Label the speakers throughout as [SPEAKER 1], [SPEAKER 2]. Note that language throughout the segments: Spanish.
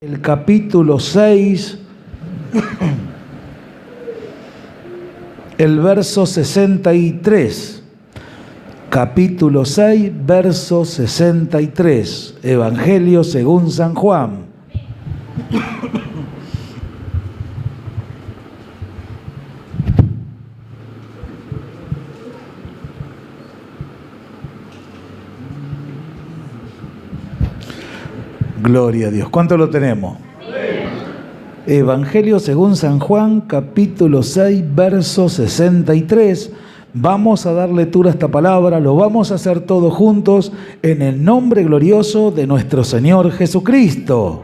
[SPEAKER 1] El capítulo 6, el verso 63. Capítulo 6, verso 63. Evangelio según San Juan. Gloria a Dios. ¿Cuánto lo tenemos? Evangelio según San Juan, capítulo 6, verso 63. Vamos a dar lectura a esta palabra, lo vamos a hacer todos juntos en el nombre glorioso de nuestro Señor Jesucristo.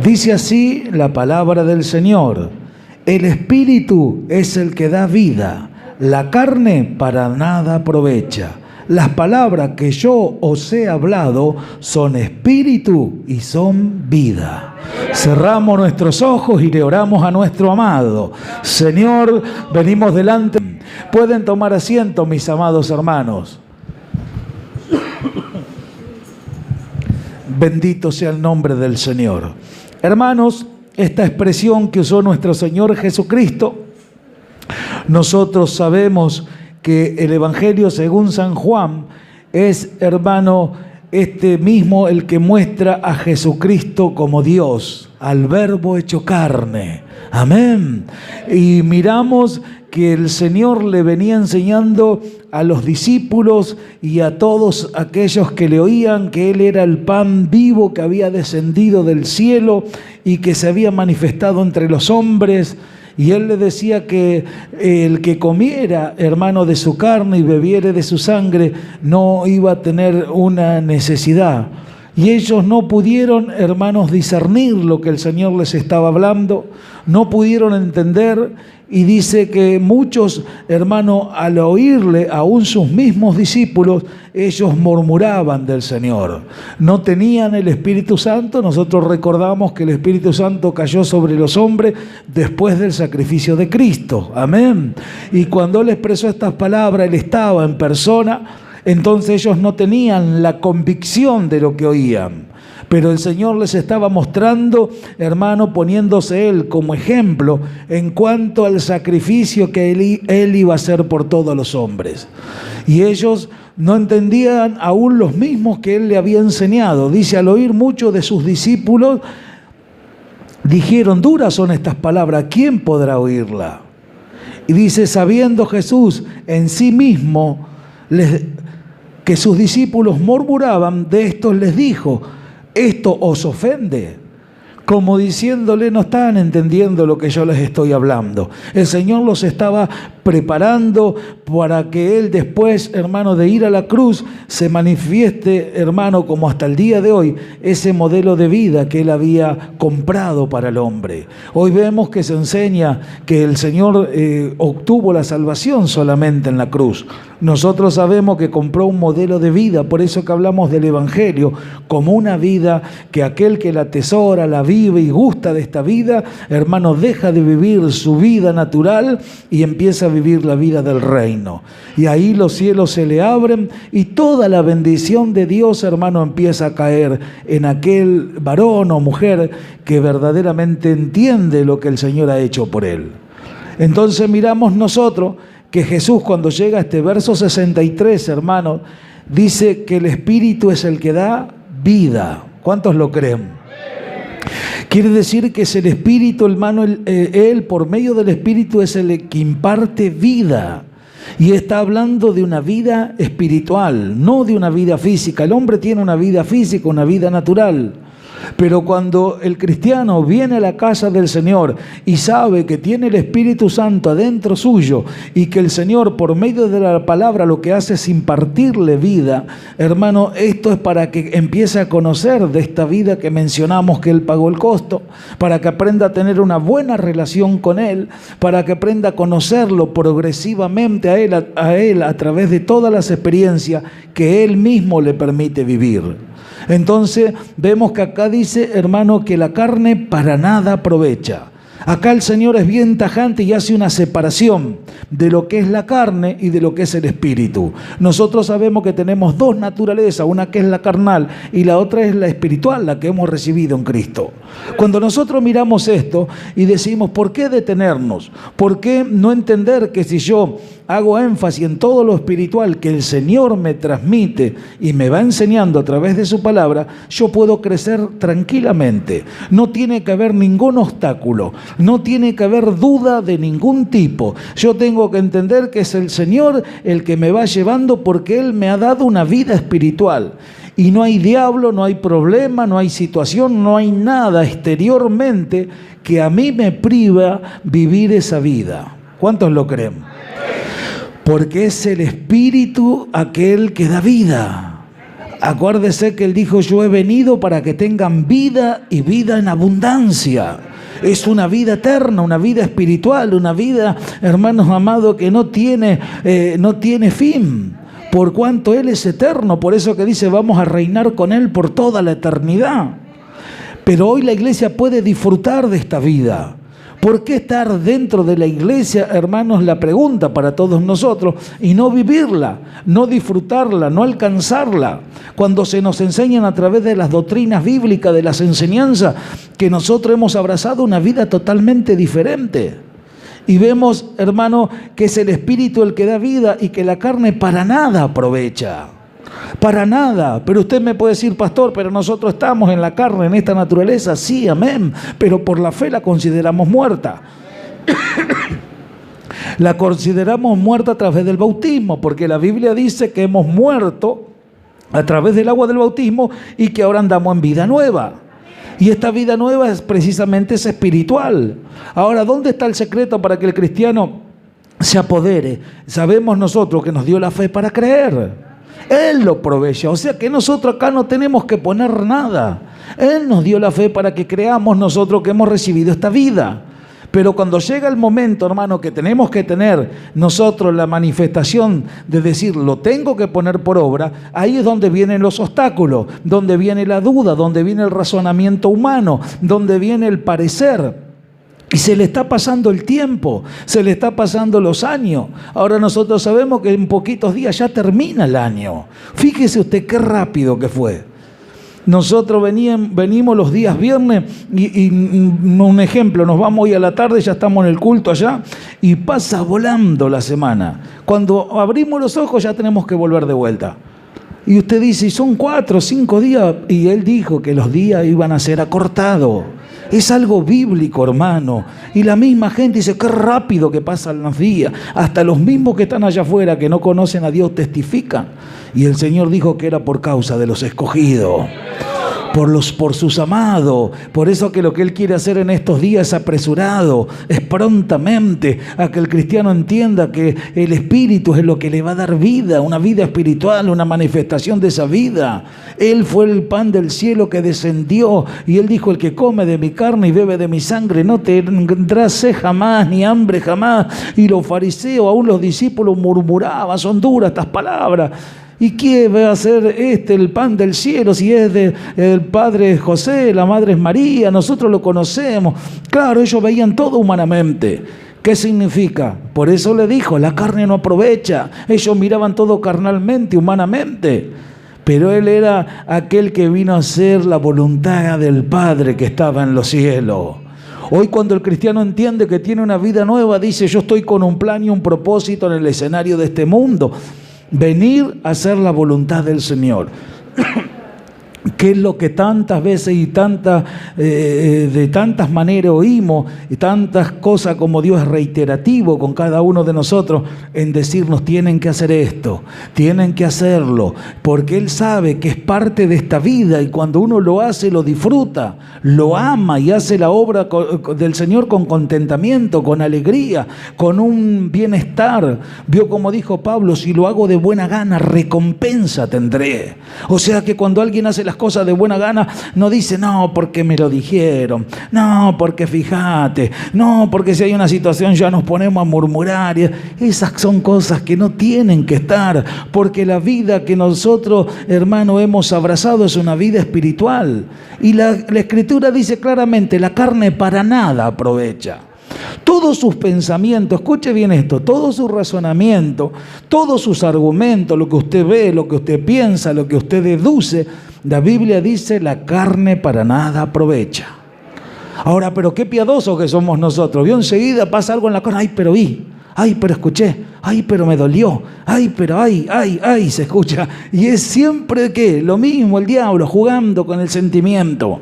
[SPEAKER 1] Dice así la palabra del Señor: el Espíritu es el que da vida, la carne para nada aprovecha. Las palabras que yo os he hablado son espíritu y son vida. Cerramos nuestros ojos y le oramos a nuestro amado. Señor, venimos delante. Pueden tomar asiento, mis amados hermanos. Bendito sea el nombre del Señor. Hermanos, esta expresión que usó nuestro Señor Jesucristo, nosotros sabemos que el Evangelio según San Juan es, hermano, este mismo el que muestra a Jesucristo como Dios, al Verbo hecho carne. Amén. Y miramos que el Señor le venía enseñando a los discípulos y a todos aquellos que le oían que Él era el pan vivo que había descendido del cielo y que se había manifestado entre los hombres. Y Él le decía que el que comiera, hermano, de su carne y bebiere de su sangre, no iba a tener una necesidad. Y ellos no pudieron, hermanos, discernir lo que el Señor les estaba hablando, no pudieron entender. Y dice que muchos, hermanos, al oírle, aún sus mismos discípulos, ellos murmuraban del Señor. No tenían el Espíritu Santo. Nosotros recordamos que el Espíritu Santo cayó sobre los hombres después del sacrificio de Cristo. Amén. Y cuando Él expresó estas palabras, Él estaba en persona. Entonces ellos no tenían la convicción de lo que oían. Pero el Señor les estaba mostrando, hermano, poniéndose Él como ejemplo en cuanto al sacrificio que Él iba a hacer por todos los hombres. Y ellos no entendían aún los mismos que Él le había enseñado. Dice, al oír muchos de sus discípulos, dijeron, duras son estas palabras, ¿quién podrá oírla? Y dice, sabiendo Jesús en sí mismo que sus discípulos murmuraban, de estos les dijo, ¿esto os ofende? Como diciéndole, no están entendiendo lo que yo les estoy hablando. El Señor los estaba preparando para que Él después, hermano, de ir a la cruz, se manifieste, hermano, como hasta el día de hoy, ese modelo de vida que Él había comprado para el hombre. Hoy vemos que se enseña que el Señor obtuvo la salvación solamente en la cruz. Nosotros sabemos que compró un modelo de vida, por eso que hablamos del Evangelio, como una vida que aquel que la atesora, la vive y gusta de esta vida, hermano, deja de vivir su vida natural y empieza a vivir la vida del reino. Y ahí los cielos se le abren y toda la bendición de Dios, hermano, empieza a caer en aquel varón o mujer que verdaderamente entiende lo que el Señor ha hecho por él. Entonces miramos nosotros que Jesús, cuando llega a este verso 63, hermano, dice que el Espíritu es el que da vida. ¿Cuántos lo creen? Quiere decir que es el Espíritu, hermano, Él por medio del Espíritu es el que imparte vida. Y está hablando de una vida espiritual, no de una vida física. El hombre tiene una vida física, una vida natural. Pero cuando el cristiano viene a la casa del Señor y sabe que tiene el Espíritu Santo adentro suyo y que el Señor por medio de la palabra lo que hace es impartirle vida, hermano, esto es para que empiece a conocer de esta vida que mencionamos que Él pagó el costo, para que aprenda a tener una buena relación con Él, para que aprenda a conocerlo progresivamente a Él a través de todas las experiencias que Él mismo le permite vivir. Entonces vemos que acá dice, hermano, que la carne para nada aprovecha. Acá el Señor es bien tajante y hace una separación de lo que es la carne y de lo que es el espíritu. Nosotros sabemos que tenemos dos naturalezas, una que es la carnal y la otra es la espiritual, la que hemos recibido en Cristo. Cuando nosotros miramos esto y decimos, ¿por qué detenernos? ¿Por qué no entender que si yo hago énfasis en todo lo espiritual que el Señor me transmite y me va enseñando a través de su palabra, yo puedo crecer tranquilamente? No tiene que haber ningún obstáculo, no tiene que haber duda de ningún tipo. Yo tengo que entender que es el Señor el que me va llevando porque Él me ha dado una vida espiritual. Y no hay diablo, no hay problema, no hay situación, no hay nada exteriormente que a mí me priva vivir esa vida. ¿Cuántos lo creen? Porque es el Espíritu aquel que da vida. Acuérdese que Él dijo, yo he venido para que tengan vida y vida en abundancia. Es una vida eterna, una vida espiritual, una vida, hermanos amados, que no tiene fin. Por cuanto Él es eterno, por eso que dice, vamos a reinar con Él por toda la eternidad. Pero hoy la iglesia puede disfrutar de esta vida. ¿Por qué estar dentro de la iglesia, hermanos? La pregunta para todos nosotros, y no vivirla, no disfrutarla, no alcanzarla. Cuando se nos enseñan a través de las doctrinas bíblicas, de las enseñanzas, que nosotros hemos abrazado una vida totalmente diferente. Y vemos, hermano, que es el Espíritu el que da vida y que la carne para nada aprovecha. Para nada. Pero usted me puede decir, pastor, pero nosotros estamos en la carne, en esta naturaleza. Sí, amén. Pero por la fe la consideramos muerta. La consideramos muerta a través del bautismo, porque la Biblia dice que hemos muerto a través del agua del bautismo y que ahora andamos en vida nueva. Y esta vida nueva es precisamente espiritual. Ahora, ¿dónde está el secreto para que el cristiano se apodere? Sabemos nosotros que nos dio la fe para creer. Él lo provee. O sea que nosotros acá no tenemos que poner nada. Él nos dio la fe para que creamos nosotros que hemos recibido esta vida. Pero cuando llega el momento, hermano, que tenemos que tener nosotros la manifestación de decir, lo tengo que poner por obra, ahí es donde vienen los obstáculos, donde viene la duda, donde viene el razonamiento humano, donde viene el parecer. Y se le está pasando el tiempo, se le está pasando los años. Ahora nosotros sabemos que en poquitos días ya termina el año. Fíjese usted qué rápido que fue. Nosotros venimos los días viernes y un ejemplo, nos vamos hoy a la tarde, ya estamos en el culto allá y pasa volando la semana. Cuando abrimos los ojos ya tenemos que volver de vuelta. Y usted dice, son 4 o 5 días, y Él dijo que los días iban a ser acortados. Es algo bíblico, hermano. Y la misma gente dice, qué rápido que pasan los días. Hasta los mismos que están allá afuera, que no conocen a Dios, testifican. Y el Señor dijo que era por causa de los escogidos, por sus amados. Por eso que lo que Él quiere hacer en estos días es apresurado, es prontamente, a que el cristiano entienda que el Espíritu es lo que le va a dar vida, una vida espiritual, una manifestación de esa vida. Él fue el pan del cielo que descendió y Él dijo, el que come de mi carne y bebe de mi sangre no tendrá sed jamás ni hambre jamás. Y los fariseos, aún los discípulos murmuraban, son duras estas palabras. ¿Y quién va a ser el pan del cielo si es del padre José, la madre es María? Nosotros lo conocemos. Claro, ellos veían todo humanamente. ¿Qué significa? Por eso le dijo, la carne no aprovecha. Ellos miraban todo carnalmente, humanamente. Pero Él era aquel que vino a hacer la voluntad del Padre que estaba en los cielos. Hoy cuando el cristiano entiende que tiene una vida nueva, dice, yo estoy con un plan y un propósito en el escenario de este mundo. Venir a hacer la voluntad del Señor. ¿Qué es lo que tantas veces y de tantas maneras oímos y tantas cosas como Dios es reiterativo con cada uno de nosotros en decirnos tienen que hacer esto, tienen que hacerlo, porque Él sabe que es parte de esta vida y cuando uno lo hace lo disfruta, lo ama y hace la obra del Señor con contentamiento, con alegría, con un bienestar. Vio como dijo Pablo, si lo hago de buena gana, recompensa tendré. O sea que cuando alguien hace las cosas cosas de buena gana, no dice, no, porque me lo dijeron, no, porque fíjate, no, porque si hay una situación ya nos ponemos a murmurar. Esas son cosas que no tienen que estar, porque la vida que nosotros, hermano, hemos abrazado es una vida espiritual. Y la Escritura dice claramente, la carne para nada aprovecha. Todos sus pensamientos, escuche bien esto, todo su razonamiento, todos sus argumentos, lo que usted ve, lo que usted piensa, lo que usted deduce, la Biblia dice, la carne para nada aprovecha. Ahora, pero qué piadosos que somos nosotros. Vio, enseguida pasa algo en la carne, ay, pero vi, ay, pero escuché, ay, pero me dolió, ay, pero ay, se escucha. Y es siempre, ¿qué? Lo mismo, el diablo jugando con el sentimiento.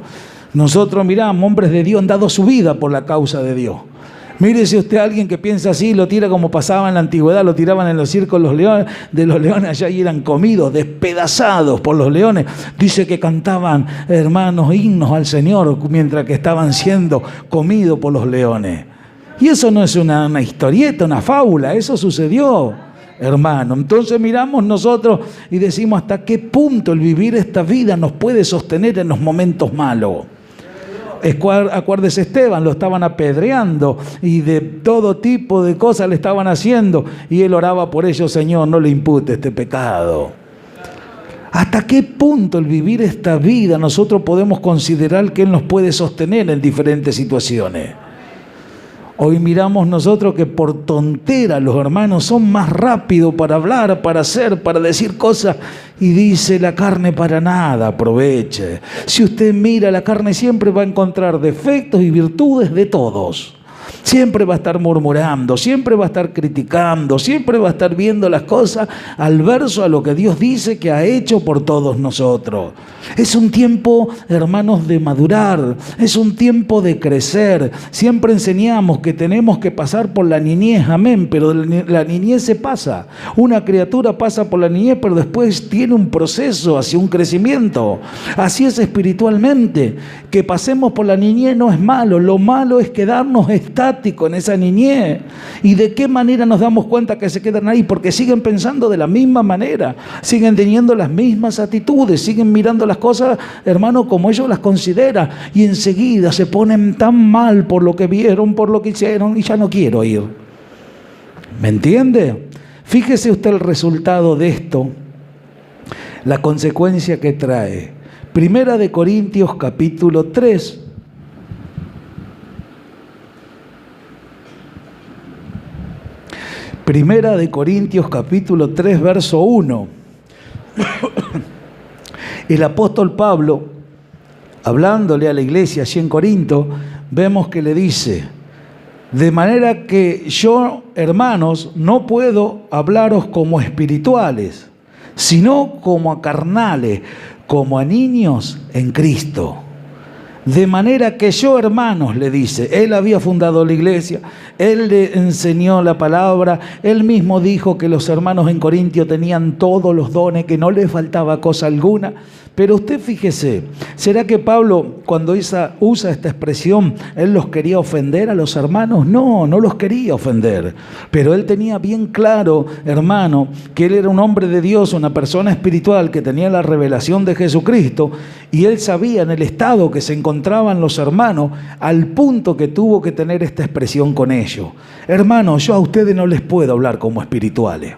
[SPEAKER 1] Nosotros miramos, hombres de Dios han dado su vida por la causa de Dios. Mire si usted a alguien que piensa así, lo tira como pasaba en la antigüedad, lo tiraban en los circos de los leones allá y eran comidos, despedazados por los leones. Dice que cantaban, hermanos, himnos al Señor mientras que estaban siendo comidos por los leones. Y eso no es una historieta, una fábula, eso sucedió, hermano. Entonces miramos nosotros y decimos hasta qué punto el vivir esta vida nos puede sostener en los momentos malos. Acuérdese Esteban, lo estaban apedreando y de todo tipo de cosas le estaban haciendo y él oraba por ellos, Señor, no le impute este pecado. ¿Hasta qué punto el vivir esta vida nosotros podemos considerar que Él nos puede sostener en diferentes situaciones? Hoy miramos nosotros que por tontera los hermanos son más rápidos para hablar, para hacer, para decir cosas. Y dice, la carne para nada aproveche. Si usted mira, la carne siempre va a encontrar defectos y virtudes de todos. Siempre va a estar murmurando, siempre va a estar criticando, siempre va a estar viendo las cosas al verso a lo que Dios dice que ha hecho por todos nosotros. Es un tiempo, hermanos, de madurar, es un tiempo de crecer. Siempre enseñamos que tenemos que pasar por la niñez, amén, pero la niñez se pasa. Una criatura pasa por la niñez, pero después tiene un proceso hacia un crecimiento. Así es espiritualmente. Que pasemos por la niñez no es malo, lo malo es quedarnos estáticos en esa niñez. ¿Y de qué manera nos damos cuenta que se quedan ahí? Porque siguen pensando de la misma manera, siguen teniendo las mismas actitudes, siguen mirando las cosas, hermano, como ellos las consideran, y enseguida se ponen tan mal por lo que vieron, por lo que hicieron, y ya no quiero ir. ¿Me entiende? Fíjese usted el resultado de esto, la consecuencia que trae. Primera de Corintios capítulo 3. Primera de Corintios capítulo 3, verso 1. El apóstol Pablo, hablándole a la iglesia allí en Corinto, vemos que le dice, de manera que yo, hermanos, no puedo hablaros como espirituales, sino como a carnales, como a niños en Cristo. De manera que yo, hermanos, le dice, él había fundado la iglesia, él le enseñó la palabra, él mismo dijo que los hermanos en Corintio tenían todos los dones, que no les faltaba cosa alguna. Pero usted fíjese, ¿será que Pablo cuando usa esta expresión, él los quería ofender a los hermanos? No, no los quería ofender, pero él tenía bien claro, hermano, que él era un hombre de Dios, una persona espiritual que tenía la revelación de Jesucristo, y él sabía en el estado que se encontraban los hermanos, al punto que tuvo que tener esta expresión con ellos. Hermanos, yo a ustedes no les puedo hablar como espirituales.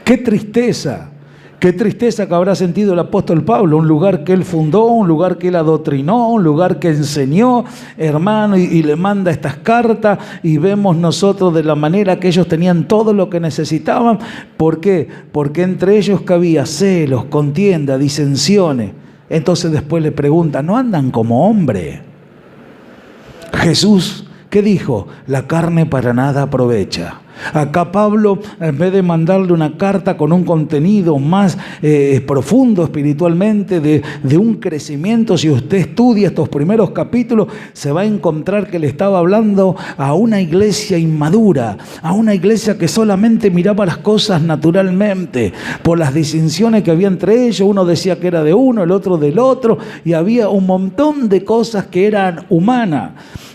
[SPEAKER 1] ¡Qué tristeza! Qué tristeza que habrá sentido el apóstol Pablo, un lugar que él fundó, un lugar que él adoctrinó, un lugar que enseñó, hermano, y le manda estas cartas y vemos nosotros de la manera que ellos tenían todo lo que necesitaban. ¿Por qué? Porque entre ellos cabía celos, contienda, disensiones. Entonces después le preguntan, ¿no andan como hombre? Jesús, ¿qué dijo? La carne para nada aprovecha. Acá Pablo, en vez de mandarle una carta con un contenido más profundo espiritualmente, de un crecimiento, si usted estudia estos primeros capítulos, se va a encontrar que le estaba hablando a una iglesia inmadura, a una iglesia que solamente miraba las cosas naturalmente, por las distinciones que había entre ellos. Uno decía que era de uno, el otro del otro, y había un montón de cosas que eran humanas.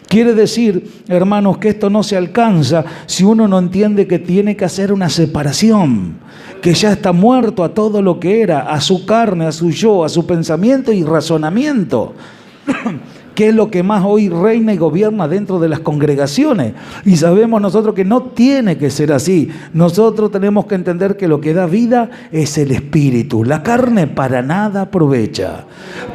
[SPEAKER 1] Quiere decir, hermanos, que esto no se alcanza si uno no entiende entiende que tiene que hacer una separación, que ya está muerto a todo lo que era, a su carne, a su yo, a su pensamiento y razonamiento. Que es lo que más hoy reina y gobierna dentro de las congregaciones. Y sabemos nosotros que no tiene que ser así. Nosotros tenemos que entender que lo que da vida es el espíritu. La carne para nada aprovecha.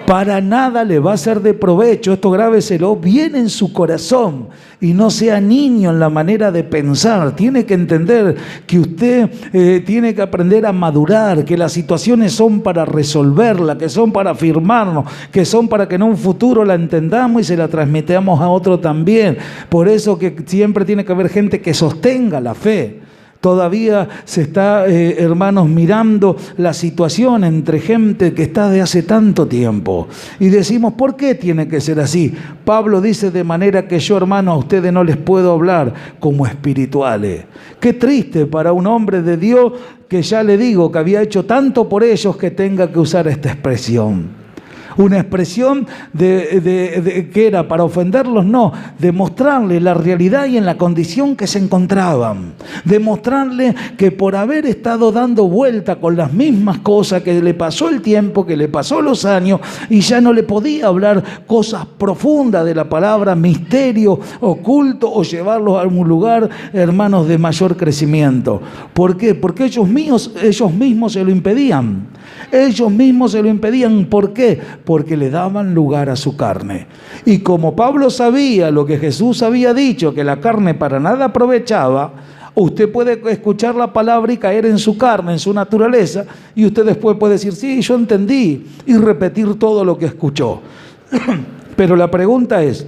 [SPEAKER 1] Para nada le va a ser de provecho. Esto grábeselo bien en su corazón. Y no sea niño en la manera de pensar. Tiene que entender que usted tiene que aprender a madurar, que las situaciones son para resolverla, que son para afirmarnos, que son para que en un futuro la entendamos y se la transmitamos a otro también. Por eso que siempre tiene que haber gente que sostenga la fe. Todavía se está, hermanos, mirando la situación entre gente que está de hace tanto tiempo. Y decimos, ¿por qué tiene que ser así? Pablo dice, de manera que yo, hermano, a ustedes no les puedo hablar como espirituales. Qué triste para un hombre de Dios que ya le digo que había hecho tanto por ellos que tenga que usar esta expresión. Una expresión que era para ofenderlos, no, de mostrarle la realidad y en la condición que se encontraban. De mostrarle que por haber estado dando vuelta con las mismas cosas, que le pasó el tiempo, que le pasó los años, y ya no le podía hablar cosas profundas de la palabra, misterio oculto, o llevarlos a algún lugar, hermanos, de mayor crecimiento. ¿Por qué? Porque ellos mismos se lo impedían. Ellos mismos se lo impedían. ¿Por qué? Porque le daban lugar a su carne. Y como Pablo sabía lo que Jesús había dicho, que la carne para nada aprovechaba, usted puede escuchar la palabra y caer en su carne, en su naturaleza, y usted después puede decir, sí, yo entendí, y repetir todo lo que escuchó. Pero la pregunta es,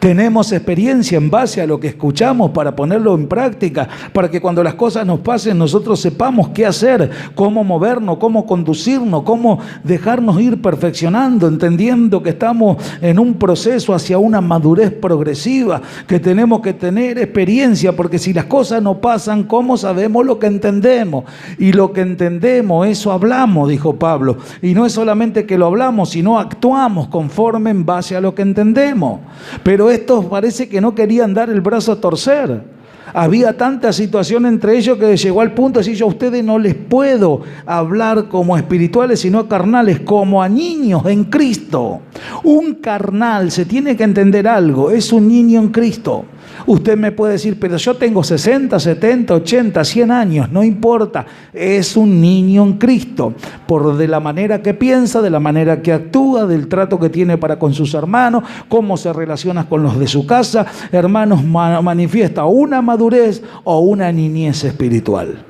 [SPEAKER 1] ¿tenemos experiencia en base a lo que escuchamos para ponerlo en práctica? Para que cuando las cosas nos pasen nosotros sepamos qué hacer, cómo movernos, cómo conducirnos, cómo dejarnos ir perfeccionando, entendiendo que estamos en un proceso hacia una madurez progresiva, que tenemos que tener experiencia, porque si las cosas no pasan, ¿cómo sabemos lo que entendemos? Y lo que entendemos, eso hablamos, dijo Pablo. Y no es solamente que lo hablamos, sino actuamos conforme en base a lo que entendemos. Pero estos parece que no querían dar el brazo a torcer. Había tanta situación entre ellos que llegó al punto de decir, yo a ustedes no les puedo hablar como espirituales, sino carnales, como a niños en Cristo. Un carnal, se tiene que entender algo, es un niño en Cristo. Usted me puede decir, pero yo tengo 60, 70, 80, 100 años, no importa. Es un niño en Cristo, por de la manera que piensa, de la manera que actúa, del trato que tiene para con sus hermanos, cómo se relaciona con los de su casa. Hermanos, manifiesta una madurez o una niñez espiritual.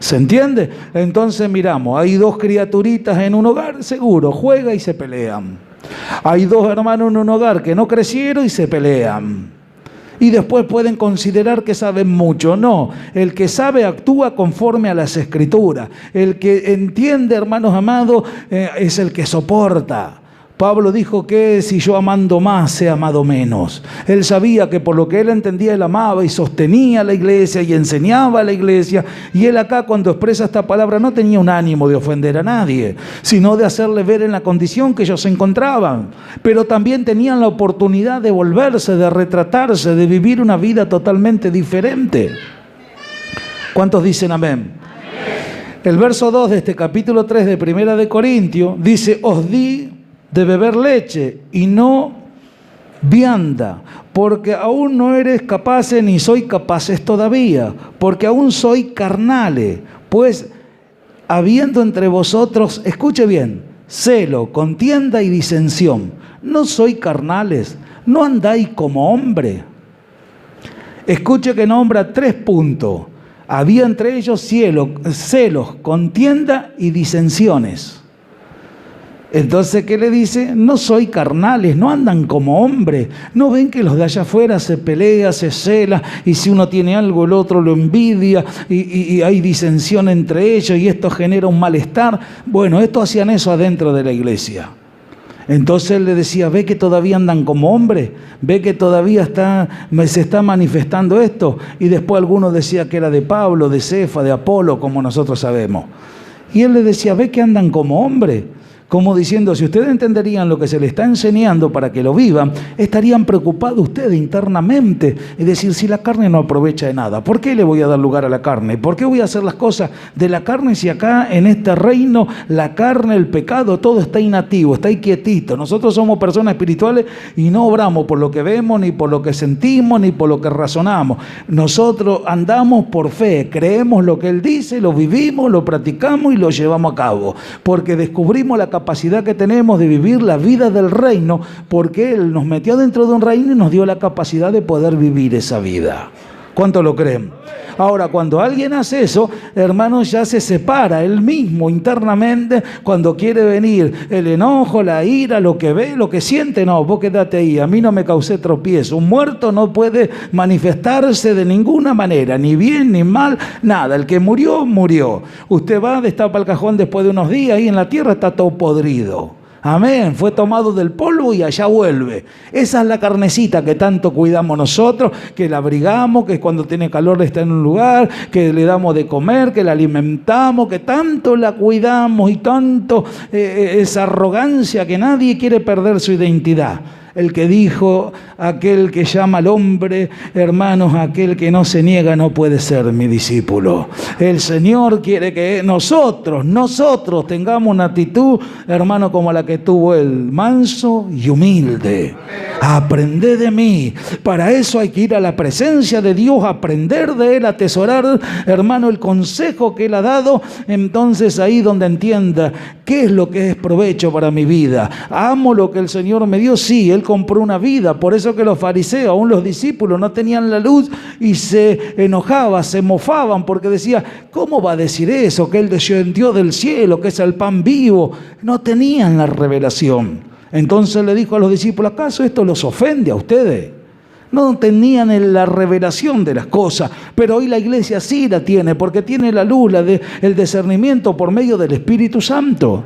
[SPEAKER 1] ¿Se entiende? Entonces miramos, hay dos criaturitas en un hogar, seguro, juegan y se pelean. Hay dos hermanos en un hogar que no crecieron y se pelean. Y después pueden considerar que saben mucho. No, el que sabe actúa conforme a las Escrituras. El que entiende, hermanos amados, es el que soporta. Pablo dijo que si yo amando más, he amado menos. Él sabía que por lo que él entendía, él amaba y sostenía a la iglesia y enseñaba a la iglesia. Y él acá, cuando expresa esta palabra, no tenía un ánimo de ofender a nadie, sino de hacerle ver en la condición que ellos se encontraban. Pero también tenían la oportunidad de volverse, de retratarse, de vivir una vida totalmente diferente. ¿Cuántos dicen amén? El verso 2 de este capítulo 3 de Primera de Corintios dice, os di de beber leche y no vianda, porque aún no eres capaces ni soy capaces todavía, porque aún soy carnales, pues habiendo entre vosotros, escuche bien, celo, contienda y disensión, no soy carnales, no andáis como hombre. Escuche que nombra 3 puntos. Había entre ellos celos, contienda y disensiones. Entonces, ¿qué le dice? No soy carnales, no andan como hombres. ¿No ven que los de allá afuera se pelea, se cela, y si uno tiene algo, el otro lo envidia, y hay disensión entre ellos, y esto genera un malestar? Bueno, estos hacían eso adentro de la iglesia. Entonces él le decía, ve que todavía andan como hombres, ve que todavía se está manifestando esto. Y después algunos decían que era de Pablo, de Cefa, de Apolo, como nosotros sabemos. Y él le decía, ve que andan como hombres. Como diciendo, si ustedes entenderían lo que se les está enseñando para que lo vivan, estarían preocupados ustedes internamente. Es decir, si la carne no aprovecha de nada, ¿por qué le voy a dar lugar a la carne? ¿Por qué voy a hacer las cosas de la carne si acá en este reino la carne, el pecado, todo está inactivo, está ahí quietito? Nosotros somos personas espirituales y no obramos por lo que vemos, ni por lo que sentimos, ni por lo que razonamos. Nosotros andamos por fe, creemos lo que Él dice, lo vivimos, lo practicamos y lo llevamos a cabo, porque descubrimos la capacidad que tenemos de vivir la vida del reino, porque Él nos metió dentro de un reino y nos dio la capacidad de poder vivir esa vida. ¿Cuánto lo creen? Ahora, cuando alguien hace eso, hermanos, ya se separa él mismo internamente cuando quiere venir el enojo, la ira, lo que ve, lo que siente. No, vos quédate ahí, a mí no me causé tropiezo. Un muerto no puede manifestarse de ninguna manera, ni bien ni mal, nada. El que murió, murió. Usted va, destapa el cajón después de unos días y en la tierra está todo podrido. Amén, fue tomado del polvo y allá vuelve. Esa es la carnecita que tanto cuidamos nosotros, que la abrigamos, que cuando tiene calor está en un lugar, que le damos de comer, que la alimentamos, que tanto la cuidamos y tanto esa arrogancia que nadie quiere perder su identidad. El que dijo, aquel que llama al hombre, hermanos, aquel que no se niega no puede ser mi discípulo. El Señor quiere que nosotros tengamos una actitud, hermano, como la que tuvo él, manso y humilde. Aprended de mí. Para eso hay que ir a la presencia de Dios, aprender de Él, atesorar, hermano, el consejo que Él ha dado. Entonces ahí donde entienda qué es lo que es provecho para mi vida. Amo lo que el Señor me dio, sí, Él compró una vida. Por eso que los fariseos, aún los discípulos, no tenían la luz y se enojaban, se mofaban, porque decía, ¿cómo va a decir eso? Que Él descendió del cielo, que es el pan vivo. No tenían la revelación. Entonces le dijo a los discípulos, ¿acaso esto los ofende a ustedes? No tenían la revelación de las cosas, pero hoy la iglesia sí la tiene, porque tiene la luz, el discernimiento por medio del Espíritu Santo.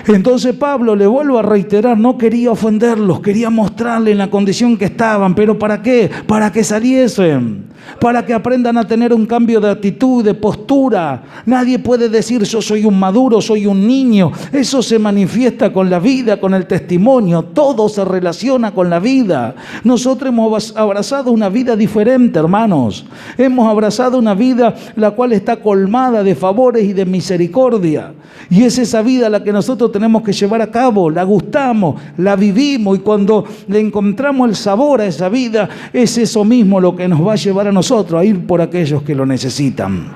[SPEAKER 1] Entonces Pablo, le vuelvo a reiterar, no quería ofenderlos, quería mostrarles la condición que estaban. ¿Pero para qué? Para que saliesen, para que aprendan a tener un cambio de actitud, de postura. Nadie puede decir yo soy un maduro, soy un niño. Eso se manifiesta con la vida, con el testimonio. Todo se relaciona con la vida. Nosotros hemos abrazado una vida diferente, hermanos. Hemos abrazado una vida la cual está colmada de favores y de misericordia. Y es esa vida la que nosotros tenemos que llevar a cabo. La gustamos, la vivimos, y cuando le encontramos el sabor a esa vida, es eso mismo lo que nos va a llevar a nosotros a ir por aquellos que lo necesitan.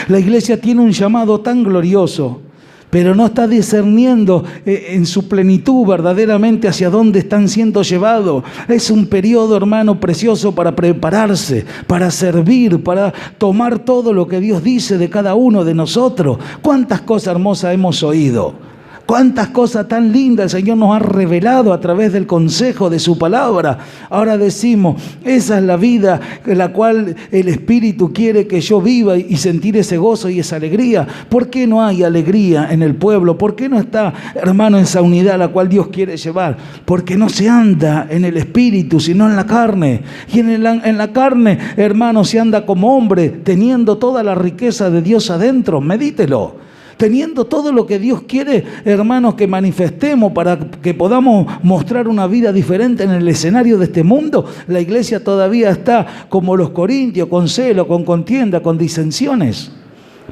[SPEAKER 1] La iglesia tiene un llamado tan glorioso, pero no está discerniendo en su plenitud verdaderamente hacia dónde están siendo llevados. Es un periodo, hermano, precioso para prepararse, para servir, para tomar todo lo que Dios dice de cada uno de nosotros. ¿Cuántas cosas hermosas hemos oído? Cuántas cosas tan lindas el Señor nos ha revelado a través del consejo de su palabra. Ahora decimos, esa es la vida en la cual el Espíritu quiere que yo viva y sentir ese gozo y esa alegría. ¿Por qué no hay alegría en el pueblo? ¿Por qué no está, hermano, esa unidad a la cual Dios quiere llevar? Porque no se anda en el Espíritu, sino en la carne. Y en la carne, hermano, se anda como hombre, teniendo toda la riqueza de Dios adentro. Medítelo. Teniendo todo lo que Dios quiere, hermanos, que manifestemos para que podamos mostrar una vida diferente en el escenario de este mundo, la iglesia todavía está como los corintios, con celo, con contienda, con disensiones.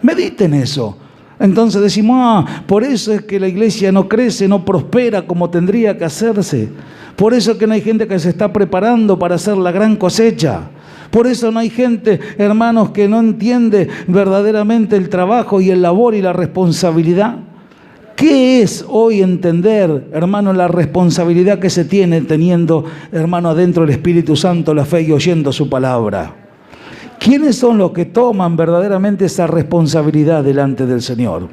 [SPEAKER 1] Mediten eso. Entonces decimos, por eso es que la iglesia no crece, no prospera como tendría que hacerse. Por eso es que no hay gente que se está preparando para hacer la gran cosecha. Por eso no hay gente, hermanos, que no entiende verdaderamente el trabajo y el labor y la responsabilidad. ¿Qué es hoy entender, hermano, la responsabilidad que se tiene teniendo, hermano, adentro del Espíritu Santo, la fe y oyendo su palabra? ¿Quiénes son los que toman verdaderamente esa responsabilidad delante del Señor?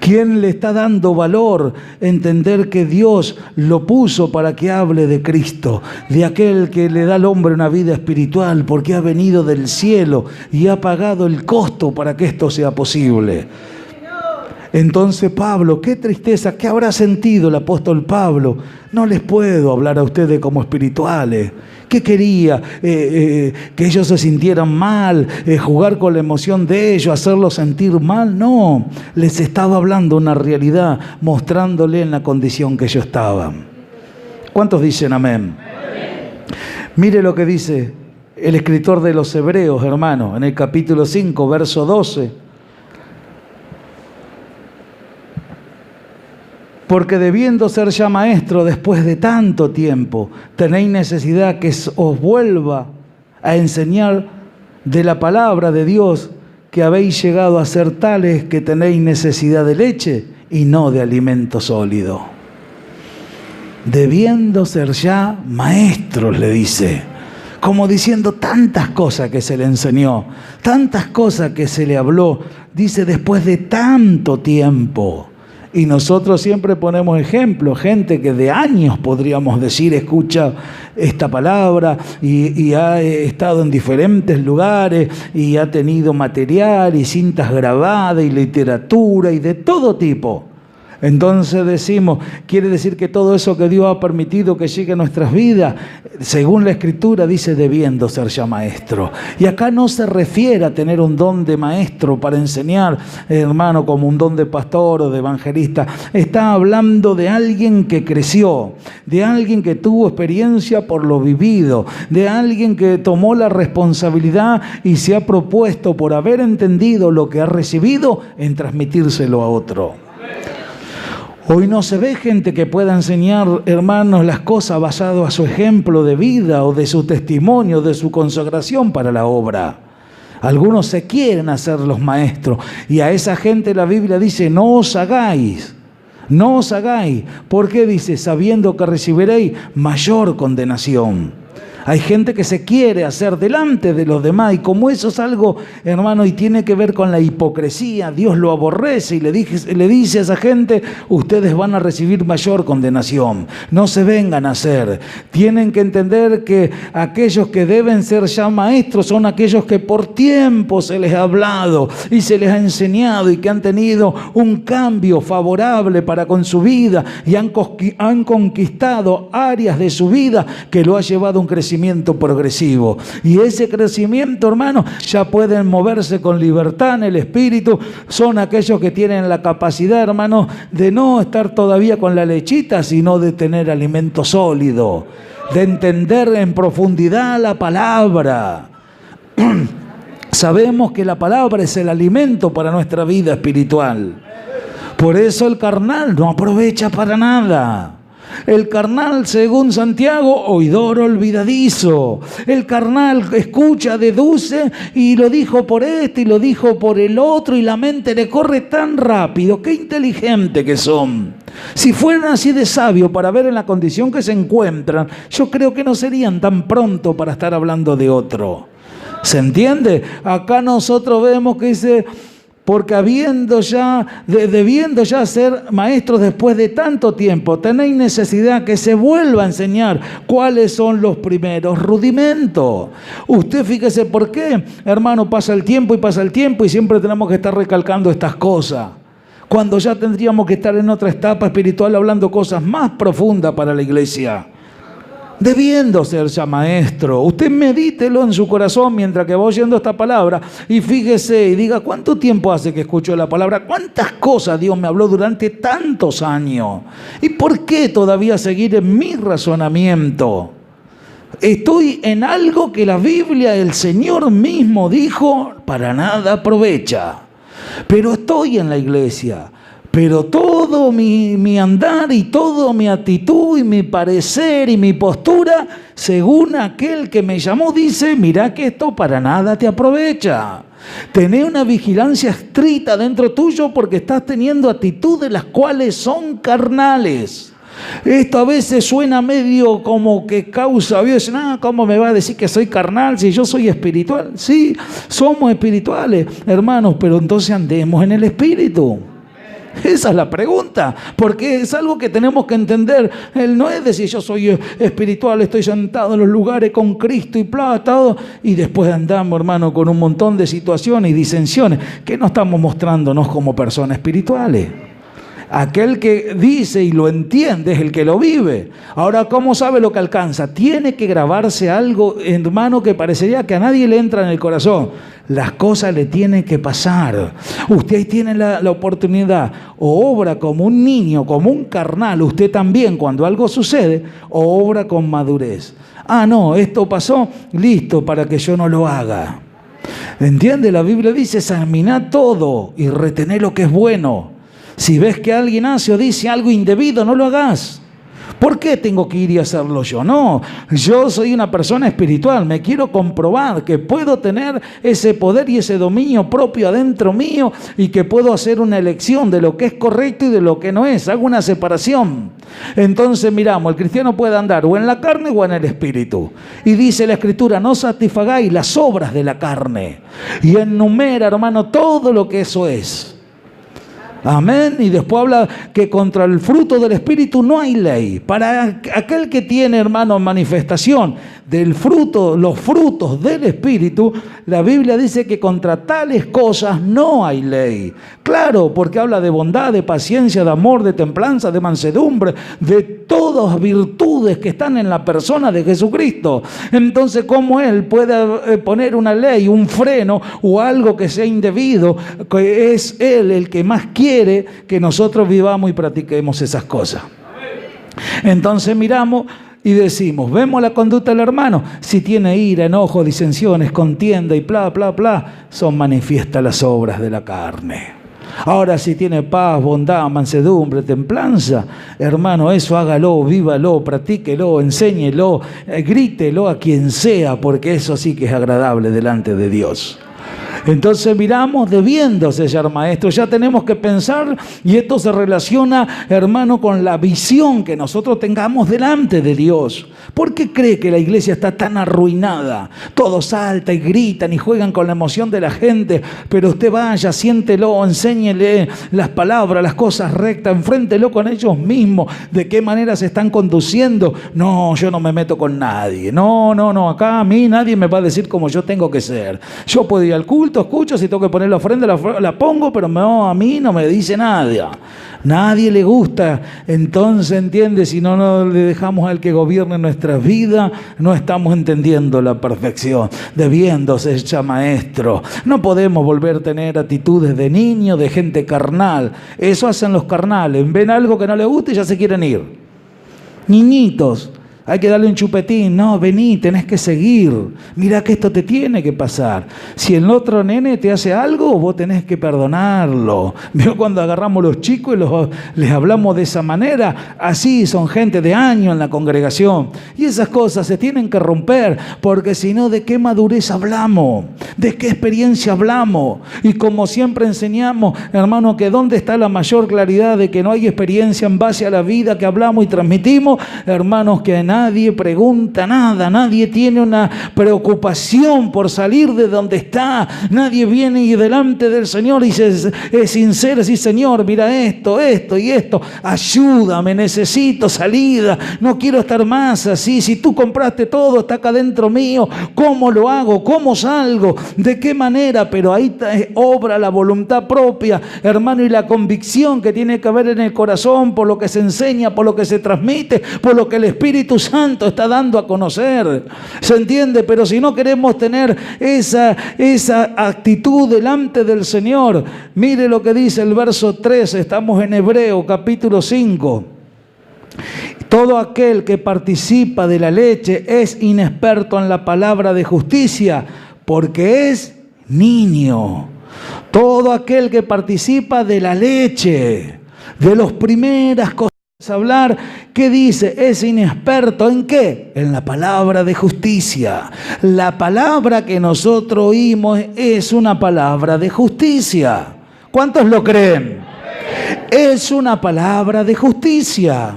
[SPEAKER 1] ¿Quién le está dando valor entender que Dios lo puso para que hable de Cristo, de aquel que le da al hombre una vida espiritual porque ha venido del cielo y ha pagado el costo para que esto sea posible? Entonces Pablo, qué tristeza, ¿qué habrá sentido el apóstol Pablo? No les puedo hablar a ustedes como espirituales. ¿Qué quería? ¿Que ellos se sintieran mal? ¿Jugar con la emoción de ellos? ¿Hacerlos sentir mal? No, les estaba hablando una realidad, mostrándole en la condición que ellos estaban. ¿Cuántos dicen amén? Mire lo que dice el escritor de los Hebreos, hermano, en el capítulo 5, verso 12. Porque debiendo ser ya maestro después de tanto tiempo, tenéis necesidad que os vuelva a enseñar de la palabra de Dios, que habéis llegado a ser tales que tenéis necesidad de leche y no de alimento sólido. Debiendo ser ya maestros, le dice, como diciendo tantas cosas que se le enseñó, tantas cosas que se le habló, dice después de tanto tiempo. Y nosotros siempre ponemos ejemplos, gente que de años, podríamos decir, escucha esta palabra y ha estado en diferentes lugares y ha tenido material y cintas grabadas y literatura y de todo tipo. Entonces decimos, quiere decir que todo eso que Dios ha permitido que llegue a nuestras vidas, según la Escritura dice, debiendo ser ya maestro. Y acá no se refiere a tener un don de maestro para enseñar, hermano, como un don de pastor o de evangelista. Está hablando de alguien que creció, de alguien que tuvo experiencia por lo vivido, de alguien que tomó la responsabilidad y se ha propuesto, por haber entendido lo que ha recibido, en transmitírselo a otro. Hoy no se ve gente que pueda enseñar, hermanos, las cosas basado a su ejemplo de vida o de su testimonio, de su consagración para la obra. Algunos se quieren hacer los maestros y a esa gente la Biblia dice, no os hagáis. No os hagáis. ¿Por qué dice? Sabiendo que recibiréis mayor condenación. Hay gente que se quiere hacer delante de los demás y como eso es algo, hermano, y tiene que ver con la hipocresía, Dios lo aborrece y le dice a esa gente, ustedes van a recibir mayor condenación. No se vengan a hacer. Tienen que entender que aquellos que deben ser ya maestros son aquellos que por tiempo se les ha hablado y se les ha enseñado y que han tenido un cambio favorable para con su vida y han conquistado áreas de su vida que lo ha llevado a un crecimiento progresivo. Y ese crecimiento, hermano, ya pueden moverse con libertad en el espíritu. Son aquellos que tienen la capacidad, hermano, de no estar todavía con la lechita, sino de tener alimento sólido, de entender en profundidad la palabra. Sabemos que la palabra es el alimento para nuestra vida espiritual. Por eso el carnal no aprovecha para nada. El carnal, según Santiago, oidor olvidadizo. El carnal escucha, deduce y lo dijo por este y lo dijo por el otro y la mente le corre tan rápido. ¡Qué inteligente que son! Si fueran así de sabios para ver en la condición que se encuentran, yo creo que no serían tan pronto para estar hablando de otro. ¿Se entiende? Acá nosotros vemos que dice... Porque debiendo ya ser maestros después de tanto tiempo, tenéis necesidad que se vuelva a enseñar cuáles son los primeros rudimentos. Usted fíjese por qué, hermano, pasa el tiempo y siempre tenemos que estar recalcando estas cosas. Cuando ya tendríamos que estar en otra etapa espiritual hablando cosas más profundas para la iglesia. Debiendo ser ya maestro, usted medítelo en su corazón mientras que va oyendo esta palabra y fíjese y diga, ¿cuánto tiempo hace que escucho la palabra? ¿Cuántas cosas Dios me habló durante tantos años? ¿Y por qué todavía seguir en mi razonamiento? Estoy en algo que la Biblia, el Señor mismo dijo, para nada aprovecha. Pero estoy en la iglesia. Pero todo mi andar y toda mi actitud y mi parecer y mi postura, según aquel que me llamó, dice, mira que esto para nada te aprovecha. Tené una vigilancia estricta dentro tuyo porque estás teniendo actitudes las cuales son carnales. Esto a veces suena medio como que causa, ¿cómo me va a decir que soy carnal si yo soy espiritual? Sí, somos espirituales, hermanos, pero entonces andemos en el espíritu. Esa es la pregunta, porque es algo que tenemos que entender. Él no es decir yo soy espiritual, estoy sentado en los lugares con Cristo y todo, y después andamos, hermano, con un montón de situaciones y disensiones, que no estamos mostrándonos como personas espirituales. Aquel que dice y lo entiende es el que lo vive. Ahora, ¿cómo sabe lo que alcanza? Tiene que grabarse algo, hermano, que parecería que a nadie le entra en el corazón. Las cosas le tienen que pasar. Usted ahí tiene la oportunidad. O obra como un niño, como un carnal, usted también cuando algo sucede, o obra con madurez. Ah, no, esto pasó, listo, para que yo no lo haga. ¿Entiende? La Biblia dice, examina todo y retener lo que es bueno. Si ves que alguien hace o dice algo indebido, no lo hagas. ¿Por qué tengo que ir y hacerlo yo? No, yo soy una persona espiritual, me quiero comprobar que puedo tener ese poder y ese dominio propio adentro mío y que puedo hacer una elección de lo que es correcto y de lo que no es. Hago una separación. Entonces miramos, el cristiano puede andar o en la carne o en el espíritu. Y dice la Escritura, no satisfagáis las obras de la carne. Y enumera, hermano, todo lo que eso es. Amén. Y después habla que contra el fruto del Espíritu no hay ley. Para aquel que tiene, hermano, manifestación del fruto, los frutos del Espíritu, la Biblia dice que contra tales cosas no hay ley. Claro, porque habla de bondad, de paciencia, de amor, de templanza, de mansedumbre, de todas virtudes que están en la persona de Jesucristo. Entonces, ¿cómo Él puede poner una ley, un freno o algo que sea indebido? Que es Él el que más quiere que nosotros vivamos y practiquemos esas cosas. Entonces miramos y decimos, vemos la conducta del hermano. Si tiene ira, enojo, disensiones, contienda y son manifiestas las obras de la carne. Ahora, si tiene paz, bondad, mansedumbre, templanza, hermano, eso hágalo, vívalo, practíquelo, enséñelo, grítelo a quien sea, porque eso sí que es agradable delante de Dios. Entonces miramos debiendo ser maestros. Ya tenemos que pensar, y esto se relaciona, hermano, con la visión que nosotros tengamos delante de Dios. ¿Por qué cree que la iglesia está tan arruinada? Todos saltan y gritan y juegan con la emoción de la gente, pero usted vaya, siéntelo, enséñele las palabras, las cosas rectas, enfréntelo con ellos mismos, de qué manera se están conduciendo. No, yo no me meto con nadie. No, acá a mí nadie me va a decir cómo yo tengo que ser. Yo puedo ir al culto, escucho, si tengo que poner la ofrenda, la pongo, pero no, a mí no me dice nada. Nadie le gusta. Entonces, entiende, si no le dejamos al que gobierne nuestras vidas, no estamos entendiendo la perfección. Debiendo ser ya maestro. No podemos volver a tener actitudes de niño, de gente carnal. Eso hacen los carnales. Ven algo que no les gusta y ya se quieren ir. Niñitos. Hay que darle un chupetín. No, vení, tenés que seguir. Mira que esto te tiene que pasar. Si el otro nene te hace algo, vos tenés que perdonarlo. Veo cuando agarramos los chicos y les hablamos de esa manera. Así son gente de años en la congregación. Y esas cosas se tienen que romper, porque si no, ¿de qué madurez hablamos? ¿De qué experiencia hablamos? Y como siempre enseñamos, hermano, que dónde está la mayor claridad de que no hay experiencia en base a la vida que hablamos y transmitimos, hermanos, que nadie pregunta nada, nadie tiene una preocupación por salir de donde está, nadie viene y delante del Señor y es sincero, sí, Señor, mira esto y esto, ayúdame, necesito salida, no quiero estar más así, si tú compraste todo, está acá dentro mío, ¿cómo lo hago? ¿Cómo salgo? ¿De qué manera? Pero ahí obra la voluntad propia, hermano, y la convicción que tiene que haber en el corazón por lo que se enseña, por lo que se transmite, por lo que el Espíritu Santo está dando a conocer. ¿Se entiende? Pero si no queremos tener esa actitud delante del Señor, mire lo que dice el verso 13, estamos en Hebreo capítulo 5. Todo aquel que participa de la leche es inexperto en la palabra de justicia, porque es niño. Todo aquel que participa de la leche, de las primeras cosas, hablar, ¿qué dice? Es inexperto ¿en qué? En la palabra de justicia. La palabra que nosotros oímos es una palabra de justicia. ¿Cuántos lo creen? Es una palabra de justicia.